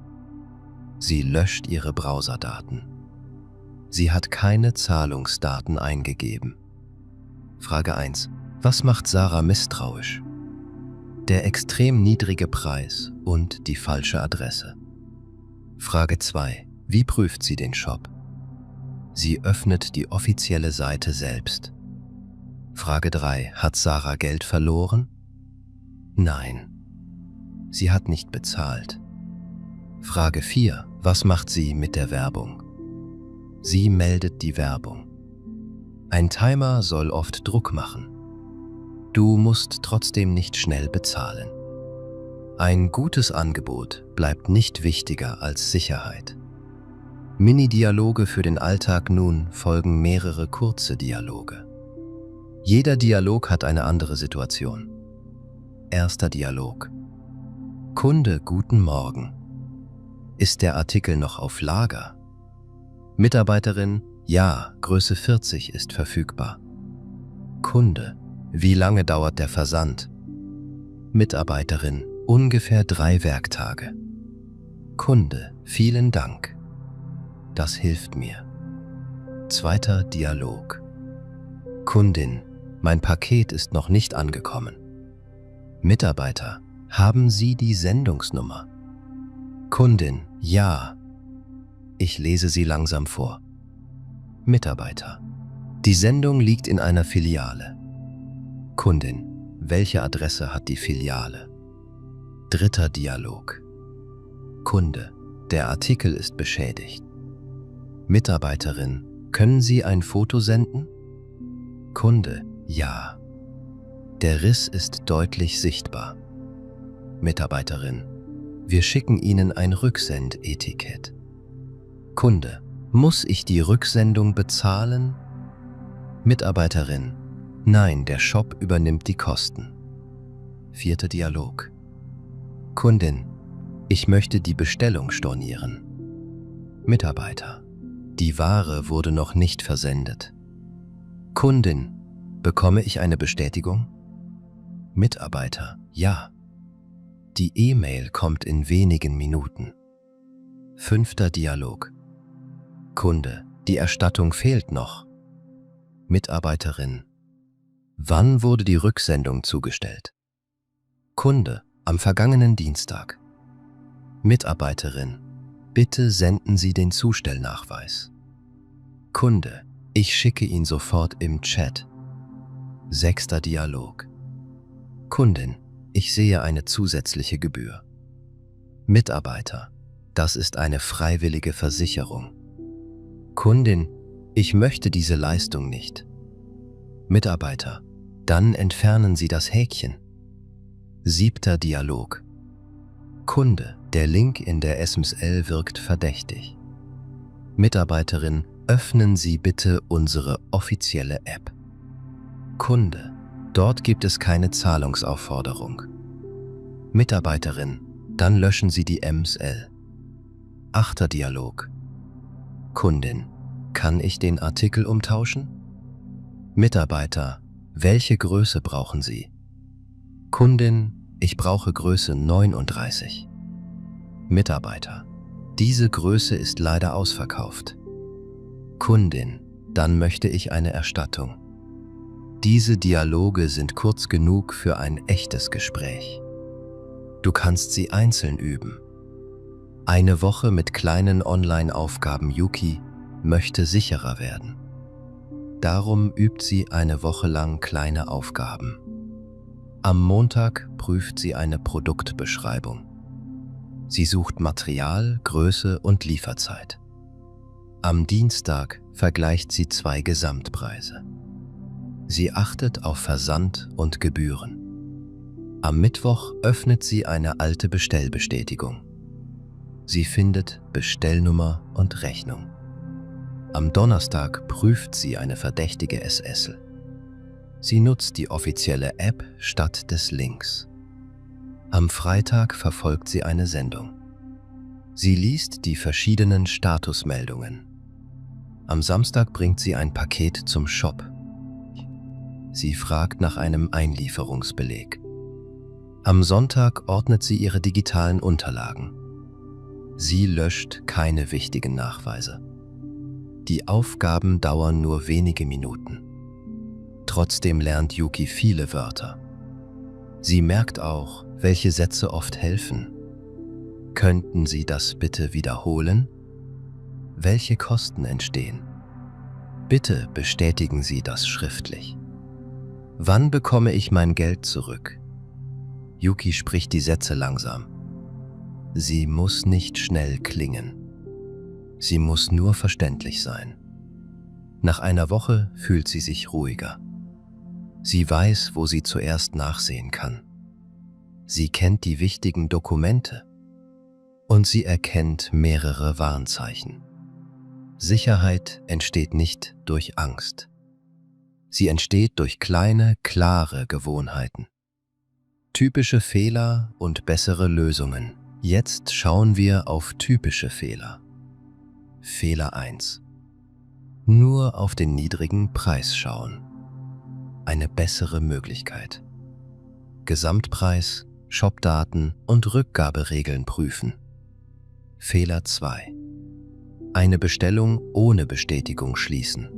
Sie löscht ihre Browserdaten. Sie hat keine Zahlungsdaten eingegeben. Frage 1. Was macht Sarah misstrauisch? Der extrem niedrige Preis und die falsche Adresse. Frage 2. Wie prüft sie den Shop? Sie öffnet die offizielle Seite selbst. Frage 3. Hat Sarah Geld verloren? Nein. Sie hat nicht bezahlt. Frage 4. Was macht sie mit der Werbung? Sie meldet die Werbung. Ein Timer soll oft Druck machen. Du musst trotzdem nicht schnell bezahlen. Ein gutes Angebot bleibt nicht wichtiger als Sicherheit. Mini-Dialoge für den Alltag. Nun folgen mehrere kurze Dialoge. Jeder Dialog hat eine andere Situation. Erster Dialog. Kunde, guten Morgen. Ist der Artikel noch auf Lager? Mitarbeiterin, ja, Größe 40 ist verfügbar. Kunde, wie lange dauert der Versand? Mitarbeiterin, ungefähr 3 Werktage. Kunde, vielen Dank. Das hilft mir. Zweiter Dialog. Kundin, mein Paket ist noch nicht angekommen. Mitarbeiter, haben Sie die Sendungsnummer? Kundin, ja. Ich lese sie langsam vor. Mitarbeiter, die Sendung liegt in einer Filiale. Kundin: Welche Adresse hat die Filiale? Dritter Dialog. Kunde: Der Artikel ist beschädigt. Mitarbeiterin: Können Sie ein Foto senden? Kunde: Ja. Der Riss ist deutlich sichtbar. Mitarbeiterin: Wir schicken Ihnen ein Rücksendetikett. Kunde: Muss ich die Rücksendung bezahlen? Mitarbeiterin: Nein, der Shop übernimmt die Kosten. Vierter Dialog. Kundin: Ich möchte die Bestellung stornieren. Mitarbeiter: Die Ware wurde noch nicht versendet. Kundin: Bekomme ich eine Bestätigung? Mitarbeiter: Ja. Die E-Mail kommt in wenigen Minuten. Fünfter Dialog. Kunde: Die Erstattung fehlt noch. Mitarbeiterin: Wann wurde die Rücksendung zugestellt? Kunde: Am vergangenen Dienstag. Mitarbeiterin: Bitte senden Sie den Zustellnachweis. Kunde: Ich schicke ihn sofort im Chat. Sechster Dialog. Kundin: Ich sehe eine zusätzliche Gebühr. Mitarbeiter: Das ist eine freiwillige Versicherung. Kundin: Ich möchte diese Leistung nicht. Mitarbeiter: Dann entfernen Sie das Häkchen. Siebter Dialog. Kunde: Der Link in der SMSL wirkt verdächtig. Mitarbeiterin: Öffnen Sie bitte unsere offizielle App. Kunde: Dort gibt es keine Zahlungsaufforderung. Mitarbeiterin: Dann löschen Sie die MSL. Achter Dialog. Kundin: Kann ich den Artikel umtauschen? Mitarbeiter: Welche Größe brauchen Sie? Kundin: Ich brauche Größe 39. Mitarbeiter: Diese Größe ist leider ausverkauft. Kundin: Dann möchte ich eine Erstattung. Diese Dialoge sind kurz genug für ein echtes Gespräch. Du kannst sie einzeln üben. Eine Woche mit kleinen Online-Aufgaben. Yuki möchte sicherer werden. Darum übt sie eine Woche lang kleine Aufgaben. Am Montag prüft sie eine Produktbeschreibung. Sie sucht Material, Größe und Lieferzeit. Am Dienstag vergleicht sie 2 Gesamtpreise. Sie achtet auf Versand und Gebühren. Am Mittwoch öffnet sie eine alte Bestellbestätigung. Sie findet Bestellnummer und Rechnung. Am Donnerstag prüft sie eine verdächtige SSL. Sie nutzt die offizielle App statt des Links. Am Freitag verfolgt sie eine Sendung. Sie liest die verschiedenen Statusmeldungen. Am Samstag bringt sie ein Paket zum Shop. Sie fragt nach einem Einlieferungsbeleg. Am Sonntag ordnet sie ihre digitalen Unterlagen. Sie löscht keine wichtigen Nachweise. Die Aufgaben dauern nur wenige Minuten. Trotzdem lernt Yuki viele Wörter. Sie merkt auch, welche Sätze oft helfen. Könnten Sie das bitte wiederholen? Welche Kosten entstehen? Bitte bestätigen Sie das schriftlich. Wann bekomme ich mein Geld zurück? Yuki spricht die Sätze langsam. Sie muss nicht schnell klingen. Sie muss nur verständlich sein. Nach einer Woche fühlt sie sich ruhiger. Sie weiß, wo sie zuerst nachsehen kann. Sie kennt die wichtigen Dokumente und sie erkennt mehrere Warnzeichen. Sicherheit entsteht nicht durch Angst. Sie entsteht durch kleine, klare Gewohnheiten. Typische Fehler und bessere Lösungen. Jetzt schauen wir auf typische Fehler. Fehler 1. Nur auf den niedrigen Preis schauen. Eine bessere Möglichkeit. Gesamtpreis, Shopdaten und Rückgaberegeln prüfen. Fehler 2. Eine Bestellung ohne Bestätigung schließen.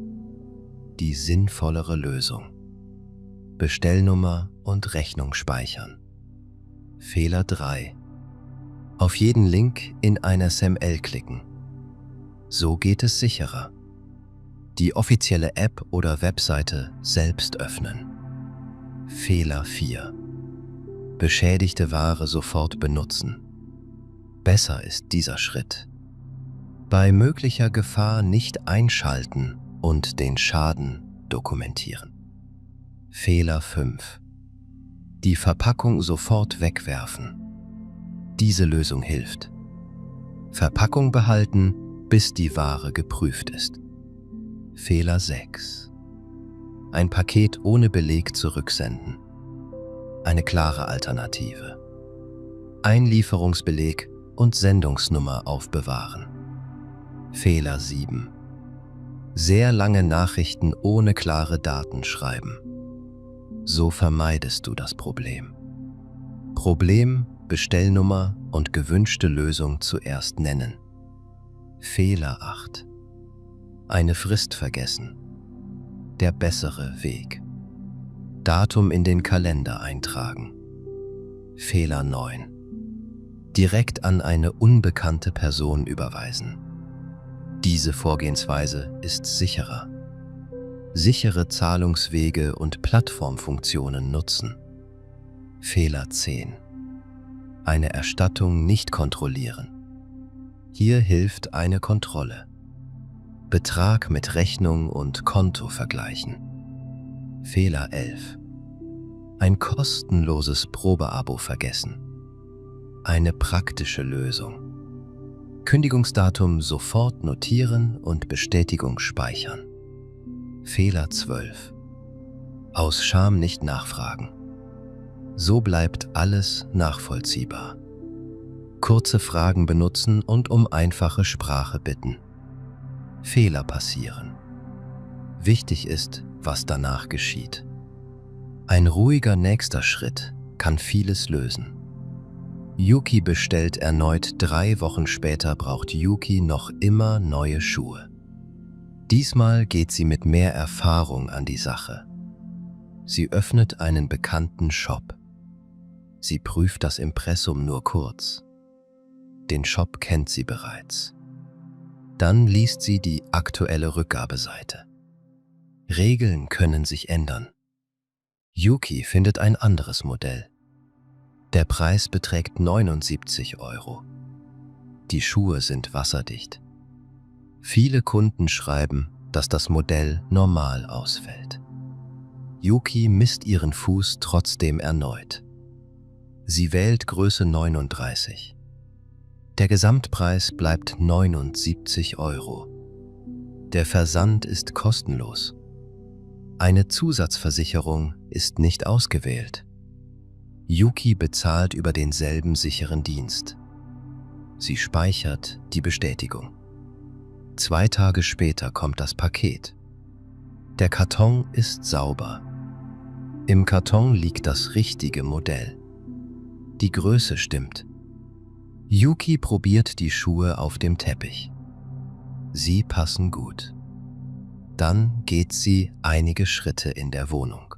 Die sinnvollere Lösung. Bestellnummer und Rechnung speichern. Fehler 3. Auf jeden Link in einer SML klicken. So geht es sicherer. Die offizielle App oder Webseite selbst öffnen. Fehler 4. Beschädigte Ware sofort benutzen. Besser ist dieser Schritt. Bei möglicher Gefahr nicht einschalten und den Schaden dokumentieren. Fehler 5. Die Verpackung sofort wegwerfen. Diese Lösung hilft. Verpackung behalten, bis die Ware geprüft ist. Fehler 6. Ein Paket ohne Beleg zurücksenden. Eine klare Alternative. Einlieferungsbeleg und Sendungsnummer aufbewahren. Fehler 7. Sehr lange Nachrichten ohne klare Daten schreiben. So vermeidest du das Problem. Problem, Bestellnummer und gewünschte Lösung zuerst nennen. Fehler 8. Eine Frist vergessen. Der bessere Weg. Datum in den Kalender eintragen. Fehler 9. Direkt an eine unbekannte Person überweisen. Diese Vorgehensweise ist sicherer. Sichere Zahlungswege und Plattformfunktionen nutzen. Fehler 10. Eine Erstattung nicht kontrollieren. Hier hilft eine Kontrolle. Betrag mit Rechnung und Konto vergleichen. Fehler 11. Ein kostenloses Probeabo vergessen. Eine praktische Lösung. Kündigungsdatum sofort notieren und Bestätigung speichern. Fehler 12. Aus Scham nicht nachfragen. So bleibt alles nachvollziehbar. Kurze Fragen benutzen und um einfache Sprache bitten. Fehler passieren. Wichtig ist, was danach geschieht. Ein ruhiger nächster Schritt kann vieles lösen. Yuki bestellt erneut 3 Wochen später, braucht Yuki noch immer neue Schuhe. Diesmal geht sie mit mehr Erfahrung an die Sache. Sie öffnet einen bekannten Shop. Sie prüft das Impressum nur kurz. Den Shop kennt sie bereits. Dann liest sie die aktuelle Rückgabeseite. Regeln können sich ändern. Yuki findet ein anderes Modell. Der Preis beträgt 79 €. Die Schuhe sind wasserdicht. Viele Kunden schreiben, dass das Modell normal ausfällt. Yuki misst ihren Fuß trotzdem erneut. Sie wählt Größe 39. Der Gesamtpreis bleibt 79 €. Der Versand ist kostenlos. Eine Zusatzversicherung ist nicht ausgewählt. Yuki bezahlt über denselben sicheren Dienst. Sie speichert die Bestätigung. 2 Tage später kommt das Paket. Der Karton ist sauber. Im Karton liegt das richtige Modell. Die Größe stimmt. Yuki probiert die Schuhe auf dem Teppich. Sie passen gut. Dann geht sie einige Schritte in der Wohnung.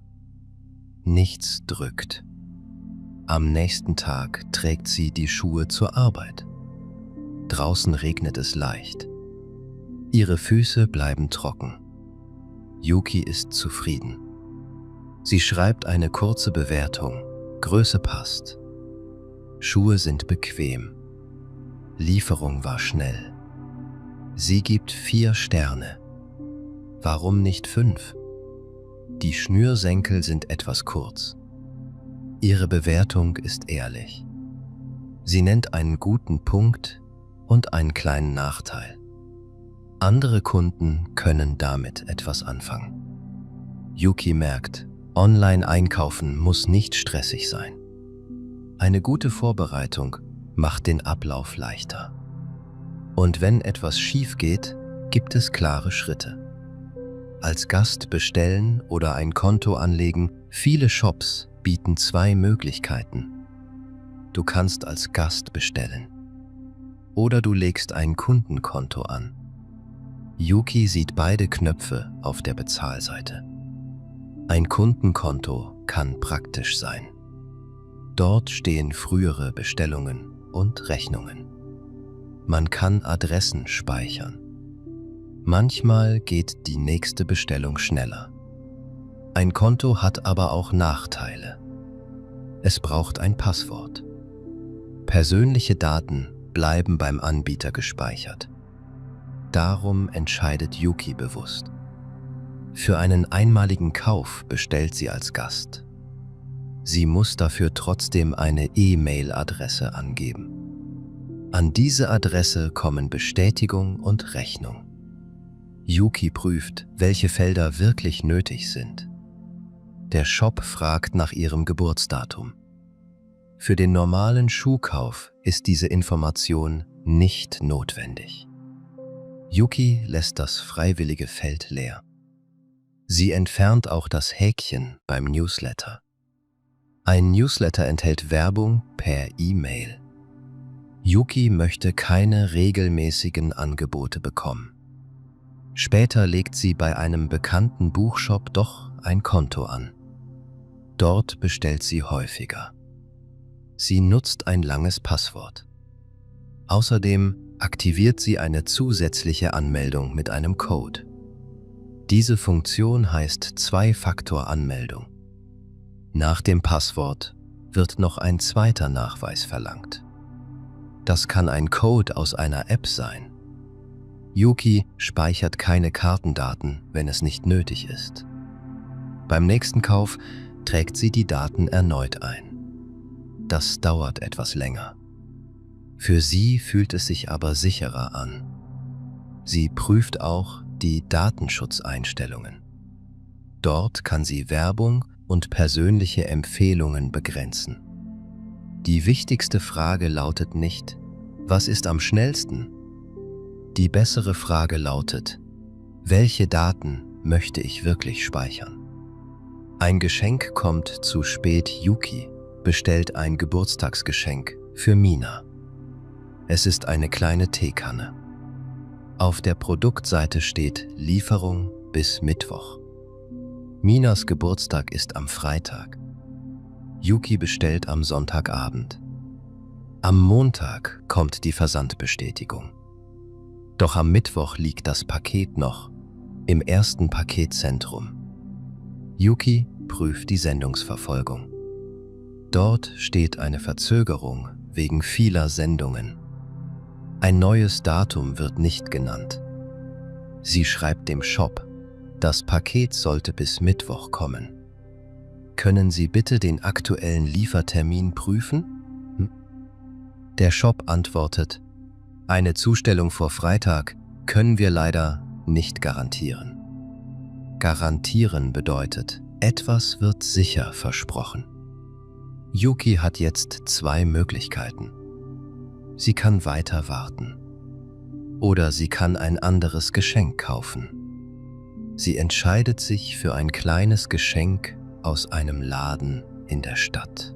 Nichts drückt. Am nächsten Tag trägt sie die Schuhe zur Arbeit. Draußen regnet es leicht. Ihre Füße bleiben trocken. Yuki ist zufrieden. Sie schreibt eine kurze Bewertung. Größe passt. Schuhe sind bequem. Lieferung war schnell. Sie gibt 4 Sterne. Warum nicht 5? Die Schnürsenkel sind etwas kurz. Ihre Bewertung ist ehrlich. Sie nennt einen guten Punkt und einen kleinen Nachteil. Andere Kunden können damit etwas anfangen. Yuki merkt, Online-Einkaufen muss nicht stressig sein. Eine gute Vorbereitung macht den Ablauf leichter. Und wenn etwas schief geht, gibt es klare Schritte. Als Gast bestellen oder ein Konto anlegen, viele Shops bieten 2 Möglichkeiten. Du kannst als Gast bestellen. Oder du legst ein Kundenkonto an. Yuki sieht beide Knöpfe auf der Bezahlseite. Ein Kundenkonto kann praktisch sein. Dort stehen frühere Bestellungen und Rechnungen. Man kann Adressen speichern. Manchmal geht die nächste Bestellung schneller. Ein Konto hat aber auch Nachteile. Es braucht ein Passwort. Persönliche Daten bleiben beim Anbieter gespeichert. Darum entscheidet Yuki bewusst. Für einen einmaligen Kauf bestellt sie als Gast. Sie muss dafür trotzdem eine E-Mail-Adresse angeben. An diese Adresse kommen Bestätigung und Rechnung. Yuki prüft, welche Felder wirklich nötig sind. Der Shop fragt nach ihrem Geburtsdatum. Für den normalen Schuhkauf ist diese Information nicht notwendig. Yuki lässt das freiwillige Feld leer. Sie entfernt auch das Häkchen beim Newsletter. Ein Newsletter enthält Werbung per E-Mail. Yuki möchte keine regelmäßigen Angebote bekommen. Später legt sie bei einem bekannten Buchshop doch ein Konto an. Dort bestellt sie häufiger. Sie nutzt ein langes Passwort. Außerdem aktiviert sie eine zusätzliche Anmeldung mit einem Code. Diese Funktion heißt Zwei-Faktor-Anmeldung. Nach dem Passwort wird noch ein zweiter Nachweis verlangt. Das kann ein Code aus einer App sein. Yuki speichert keine Kartendaten, wenn es nicht nötig ist. Beim nächsten Kauf trägt sie die Daten erneut ein. Das dauert etwas länger. Für sie fühlt es sich aber sicherer an. Sie prüft auch die Datenschutzeinstellungen. Dort kann sie Werbung und persönliche Empfehlungen begrenzen. Die wichtigste Frage lautet nicht, was ist am schnellsten? Die bessere Frage lautet, welche Daten möchte ich wirklich speichern? Ein Geschenk kommt zu spät. Yuki bestellt ein Geburtstagsgeschenk für Mina. Es ist eine kleine Teekanne. Auf der Produktseite steht Lieferung bis Mittwoch. Minas Geburtstag ist am Freitag. Yuki bestellt am Sonntagabend. Am Montag kommt die Versandbestätigung. Doch am Mittwoch liegt das Paket noch im ersten Paketzentrum. Yuki prüft die Sendungsverfolgung. Dort steht eine Verzögerung wegen vieler Sendungen. Ein neues Datum wird nicht genannt. Sie schreibt dem Shop, das Paket sollte bis Mittwoch kommen. Können Sie bitte den aktuellen Liefertermin prüfen? Der Shop antwortet, eine Zustellung vor Freitag können wir leider nicht garantieren. Garantieren bedeutet, etwas wird sicher versprochen. Yuki hat jetzt zwei Möglichkeiten. Sie kann weiter warten. Oder sie kann ein anderes Geschenk kaufen. Sie entscheidet sich für ein kleines Geschenk aus einem Laden in der Stadt.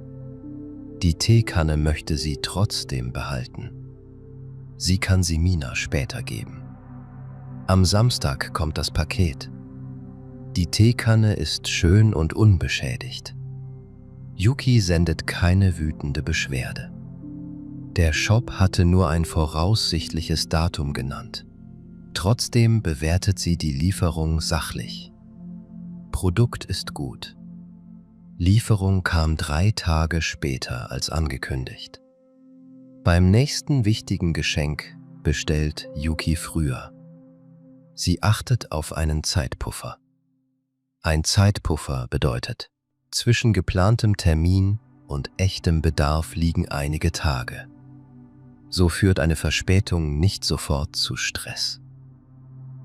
Die Teekanne möchte sie trotzdem behalten. Sie kann sie Mina später geben. Am Samstag kommt das Paket. Die Teekanne ist schön und unbeschädigt. Yuki sendet keine wütende Beschwerde. Der Shop hatte nur ein voraussichtliches Datum genannt. Trotzdem bewertet sie die Lieferung sachlich. Produkt ist gut. Lieferung kam 3 Tage später als angekündigt. Beim nächsten wichtigen Geschenk bestellt Yuki früher. Sie achtet auf einen Zeitpuffer. Ein Zeitpuffer bedeutet, zwischen geplantem Termin und echtem Bedarf liegen einige Tage. So führt eine Verspätung nicht sofort zu Stress.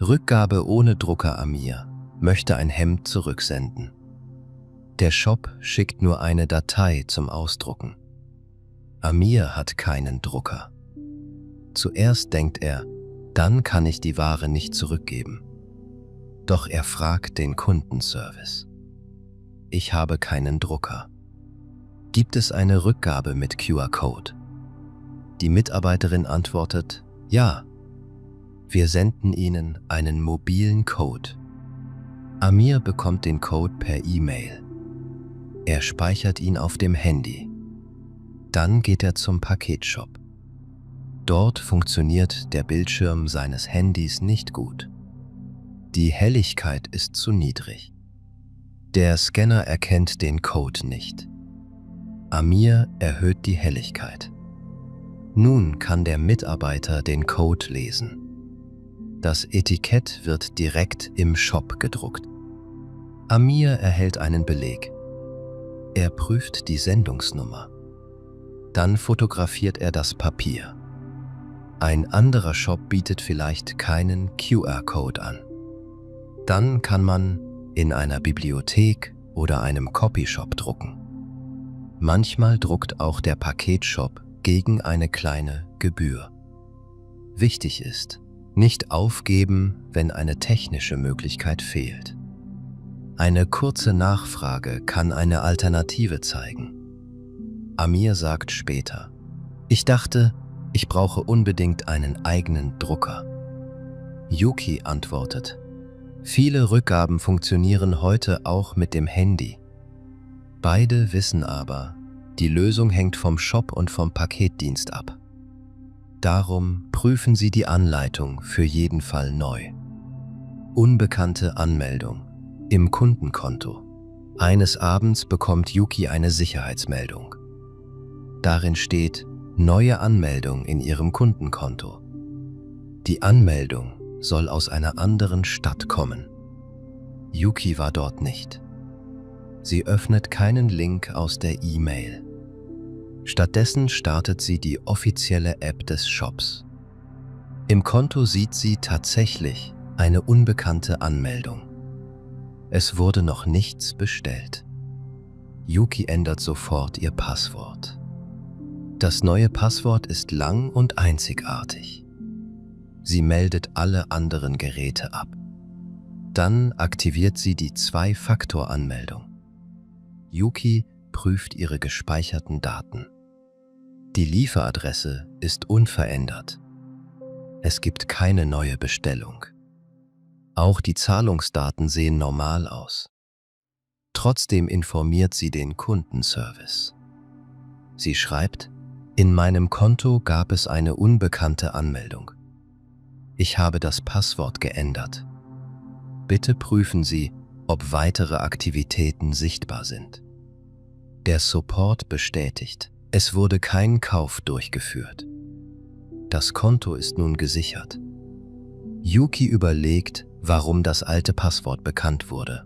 Rückgabe ohne Drucker. Amir möchte ein Hemd zurücksenden. Der Shop schickt nur eine Datei zum Ausdrucken. Amir hat keinen Drucker. Zuerst denkt er, dann kann ich die Ware nicht zurückgeben. Doch er fragt den Kundenservice. Ich habe keinen Drucker. Gibt es eine Rückgabe mit QR-Code? Die Mitarbeiterin antwortet, ja. Wir senden Ihnen einen mobilen Code. Amir bekommt den Code per E-Mail. Er speichert ihn auf dem Handy. Dann geht er zum Paketshop. Dort funktioniert der Bildschirm seines Handys nicht gut. Die Helligkeit ist zu niedrig. Der Scanner erkennt den Code nicht. Amir erhöht die Helligkeit. Nun kann der Mitarbeiter den Code lesen. Das Etikett wird direkt im Shop gedruckt. Amir erhält einen Beleg. Er prüft die Sendungsnummer. Dann fotografiert er das Papier. Ein anderer Shop bietet vielleicht keinen QR-Code an. Dann kann man in einer Bibliothek oder einem Copyshop drucken. Manchmal druckt auch der Paketshop gegen eine kleine Gebühr. Wichtig ist, nicht aufgeben, wenn eine technische Möglichkeit fehlt. Eine kurze Nachfrage kann eine Alternative zeigen. Amir sagt später: Ich dachte, ich brauche unbedingt einen eigenen Drucker. Yuki antwortet: Viele Rückgaben funktionieren heute auch mit dem Handy. Beide wissen aber, die Lösung hängt vom Shop und vom Paketdienst ab. Darum prüfen Sie die Anleitung für jeden Fall neu. Unbekannte Anmeldung im Kundenkonto. Eines Abends bekommt Yuki eine Sicherheitsmeldung. Darin steht: Neue Anmeldung in Ihrem Kundenkonto. Die Anmeldung soll aus einer anderen Stadt kommen. Yuki war dort nicht. Sie öffnet keinen Link aus der E-Mail. Stattdessen startet sie die offizielle App des Shops. Im Konto sieht sie tatsächlich eine unbekannte Anmeldung. Es wurde noch nichts bestellt. Yuki ändert sofort ihr Passwort. Das neue Passwort ist lang und einzigartig. Sie meldet alle anderen Geräte ab. Dann aktiviert sie die Zwei-Faktor-Anmeldung. Yuki prüft ihre gespeicherten Daten. Die Lieferadresse ist unverändert. Es gibt keine neue Bestellung. Auch die Zahlungsdaten sehen normal aus. Trotzdem informiert sie den Kundenservice. Sie schreibt: In meinem Konto gab es eine unbekannte Anmeldung. Ich habe das Passwort geändert. Bitte prüfen Sie, ob weitere Aktivitäten sichtbar sind. Der Support bestätigt: Es wurde kein Kauf durchgeführt. Das Konto ist nun gesichert. Yuki überlegt, warum das alte Passwort bekannt wurde.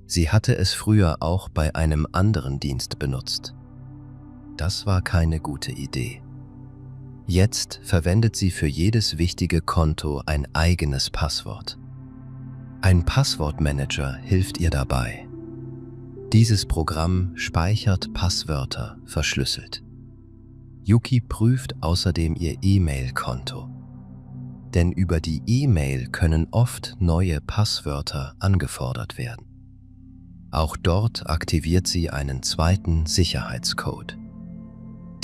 Sie hatte es früher auch bei einem anderen Dienst benutzt. Das war keine gute Idee. Jetzt verwendet sie für jedes wichtige Konto ein eigenes Passwort. Ein Passwortmanager hilft ihr dabei. Dieses Programm speichert Passwörter verschlüsselt. Yuki prüft außerdem ihr E-Mail-Konto. Denn über die E-Mail können oft neue Passwörter angefordert werden. Auch dort aktiviert sie einen zweiten Sicherheitscode.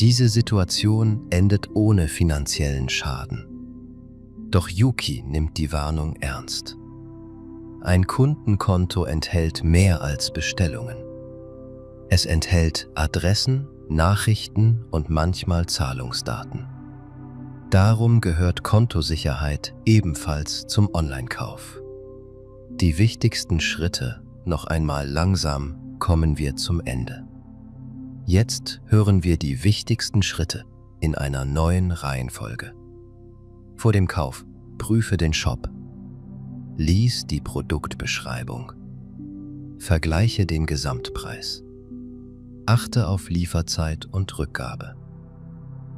Diese Situation endet ohne finanziellen Schaden. Doch Yuki nimmt die Warnung ernst. Ein Kundenkonto enthält mehr als Bestellungen. Es enthält Adressen, Nachrichten und manchmal Zahlungsdaten. Darum gehört Kontosicherheit ebenfalls zum Online-Kauf. Die wichtigsten Schritte, noch einmal langsam, kommen wir zum Ende. Jetzt hören wir die wichtigsten Schritte in einer neuen Reihenfolge. Vor dem Kauf prüfe den Shop. Lies die Produktbeschreibung. Vergleiche den Gesamtpreis. Achte auf Lieferzeit und Rückgabe.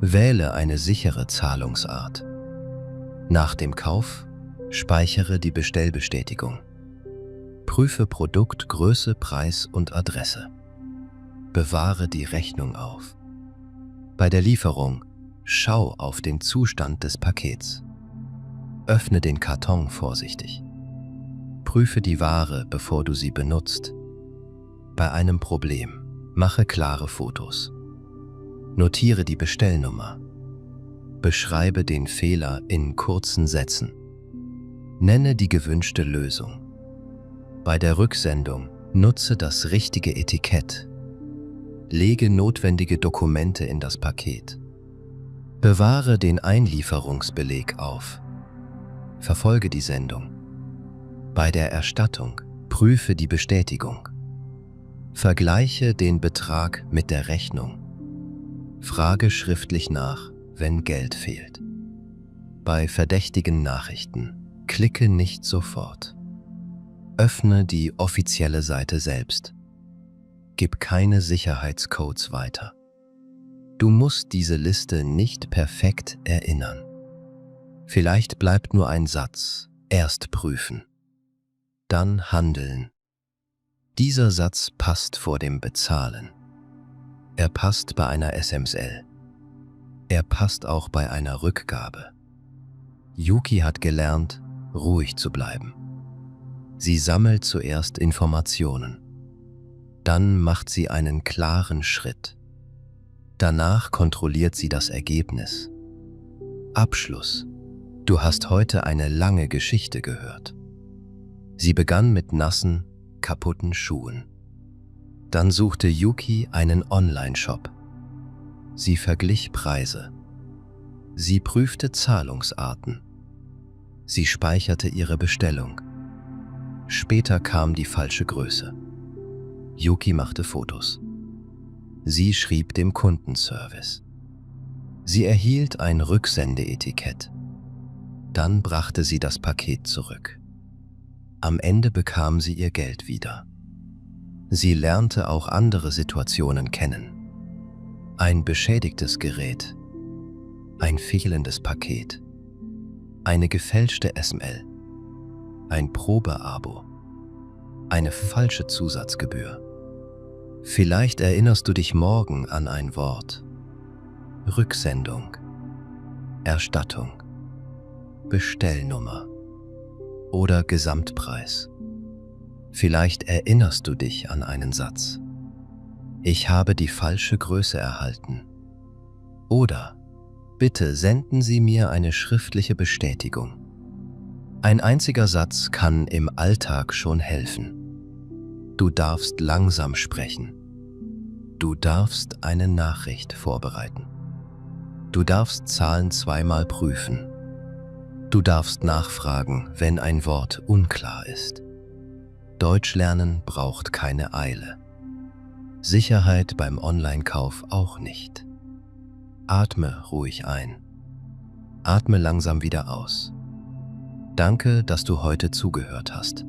Wähle eine sichere Zahlungsart. Nach dem Kauf speichere die Bestellbestätigung. Prüfe Produktgröße, Preis und Adresse. Bewahre die Rechnung auf. Bei der Lieferung schau auf den Zustand des Pakets. Öffne den Karton vorsichtig. Prüfe die Ware, bevor du sie benutzt. Bei einem Problem mache klare Fotos. Notiere die Bestellnummer. Beschreibe den Fehler in kurzen Sätzen. Nenne die gewünschte Lösung. Bei der Rücksendung nutze das richtige Etikett. Lege notwendige Dokumente in das Paket. Bewahre den Einlieferungsbeleg auf. Verfolge die Sendung. Bei der Erstattung Prüfe die Bestätigung. Vergleiche den Betrag mit der Rechnung. Frage schriftlich nach, wenn Geld fehlt. Bei verdächtigen Nachrichten klicke nicht sofort. Öffne die offizielle Seite selbst. Gib keine Sicherheitscodes weiter. Du musst diese Liste nicht perfekt erinnern. Vielleicht bleibt nur ein Satz: erst prüfen, dann handeln. Dieser Satz passt vor dem Bezahlen. Er passt bei einer SMSL. Er passt auch bei einer Rückgabe. Yuki hat gelernt, ruhig zu bleiben. Sie sammelt zuerst Informationen. Dann macht sie einen klaren Schritt. Danach kontrolliert sie das Ergebnis. Abschluss. Du hast heute eine lange Geschichte gehört. Sie begann mit nassen, kaputten Schuhen. Dann suchte Yuki einen Online-Shop. Sie verglich Preise. Sie prüfte Zahlungsarten. Sie speicherte ihre Bestellung. Später kam die falsche Größe. Yuki machte Fotos. Sie schrieb dem Kundenservice. Sie erhielt ein Rücksendeetikett. Dann brachte sie das Paket zurück. Am Ende bekam sie ihr Geld wieder. Sie lernte auch andere Situationen kennen. Ein beschädigtes Gerät, ein fehlendes Paket, eine gefälschte SML, ein Probeabo, eine falsche Zusatzgebühr. Vielleicht erinnerst du dich morgen an ein Wort: Rücksendung, Erstattung, Bestellnummer oder Gesamtpreis. Vielleicht erinnerst du dich an einen Satz: Ich habe die falsche Größe erhalten. Oder: Bitte senden Sie mir eine schriftliche Bestätigung. Ein einziger Satz kann im Alltag schon helfen. Du darfst langsam sprechen. Du darfst eine Nachricht vorbereiten. Du darfst Zahlen zweimal prüfen. Du darfst nachfragen, wenn ein Wort unklar ist. Deutsch lernen braucht keine Eile. Sicherheit beim Online-Kauf auch nicht. Atme ruhig ein. Atme langsam wieder aus. Danke, dass du heute zugehört hast.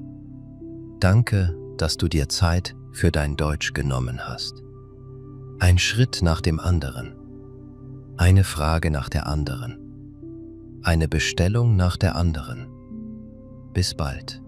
Danke, dass du dir Zeit für dein Deutsch genommen hast. Ein Schritt nach dem anderen. Eine Frage nach der anderen. Eine Bestellung nach der anderen. Bis bald.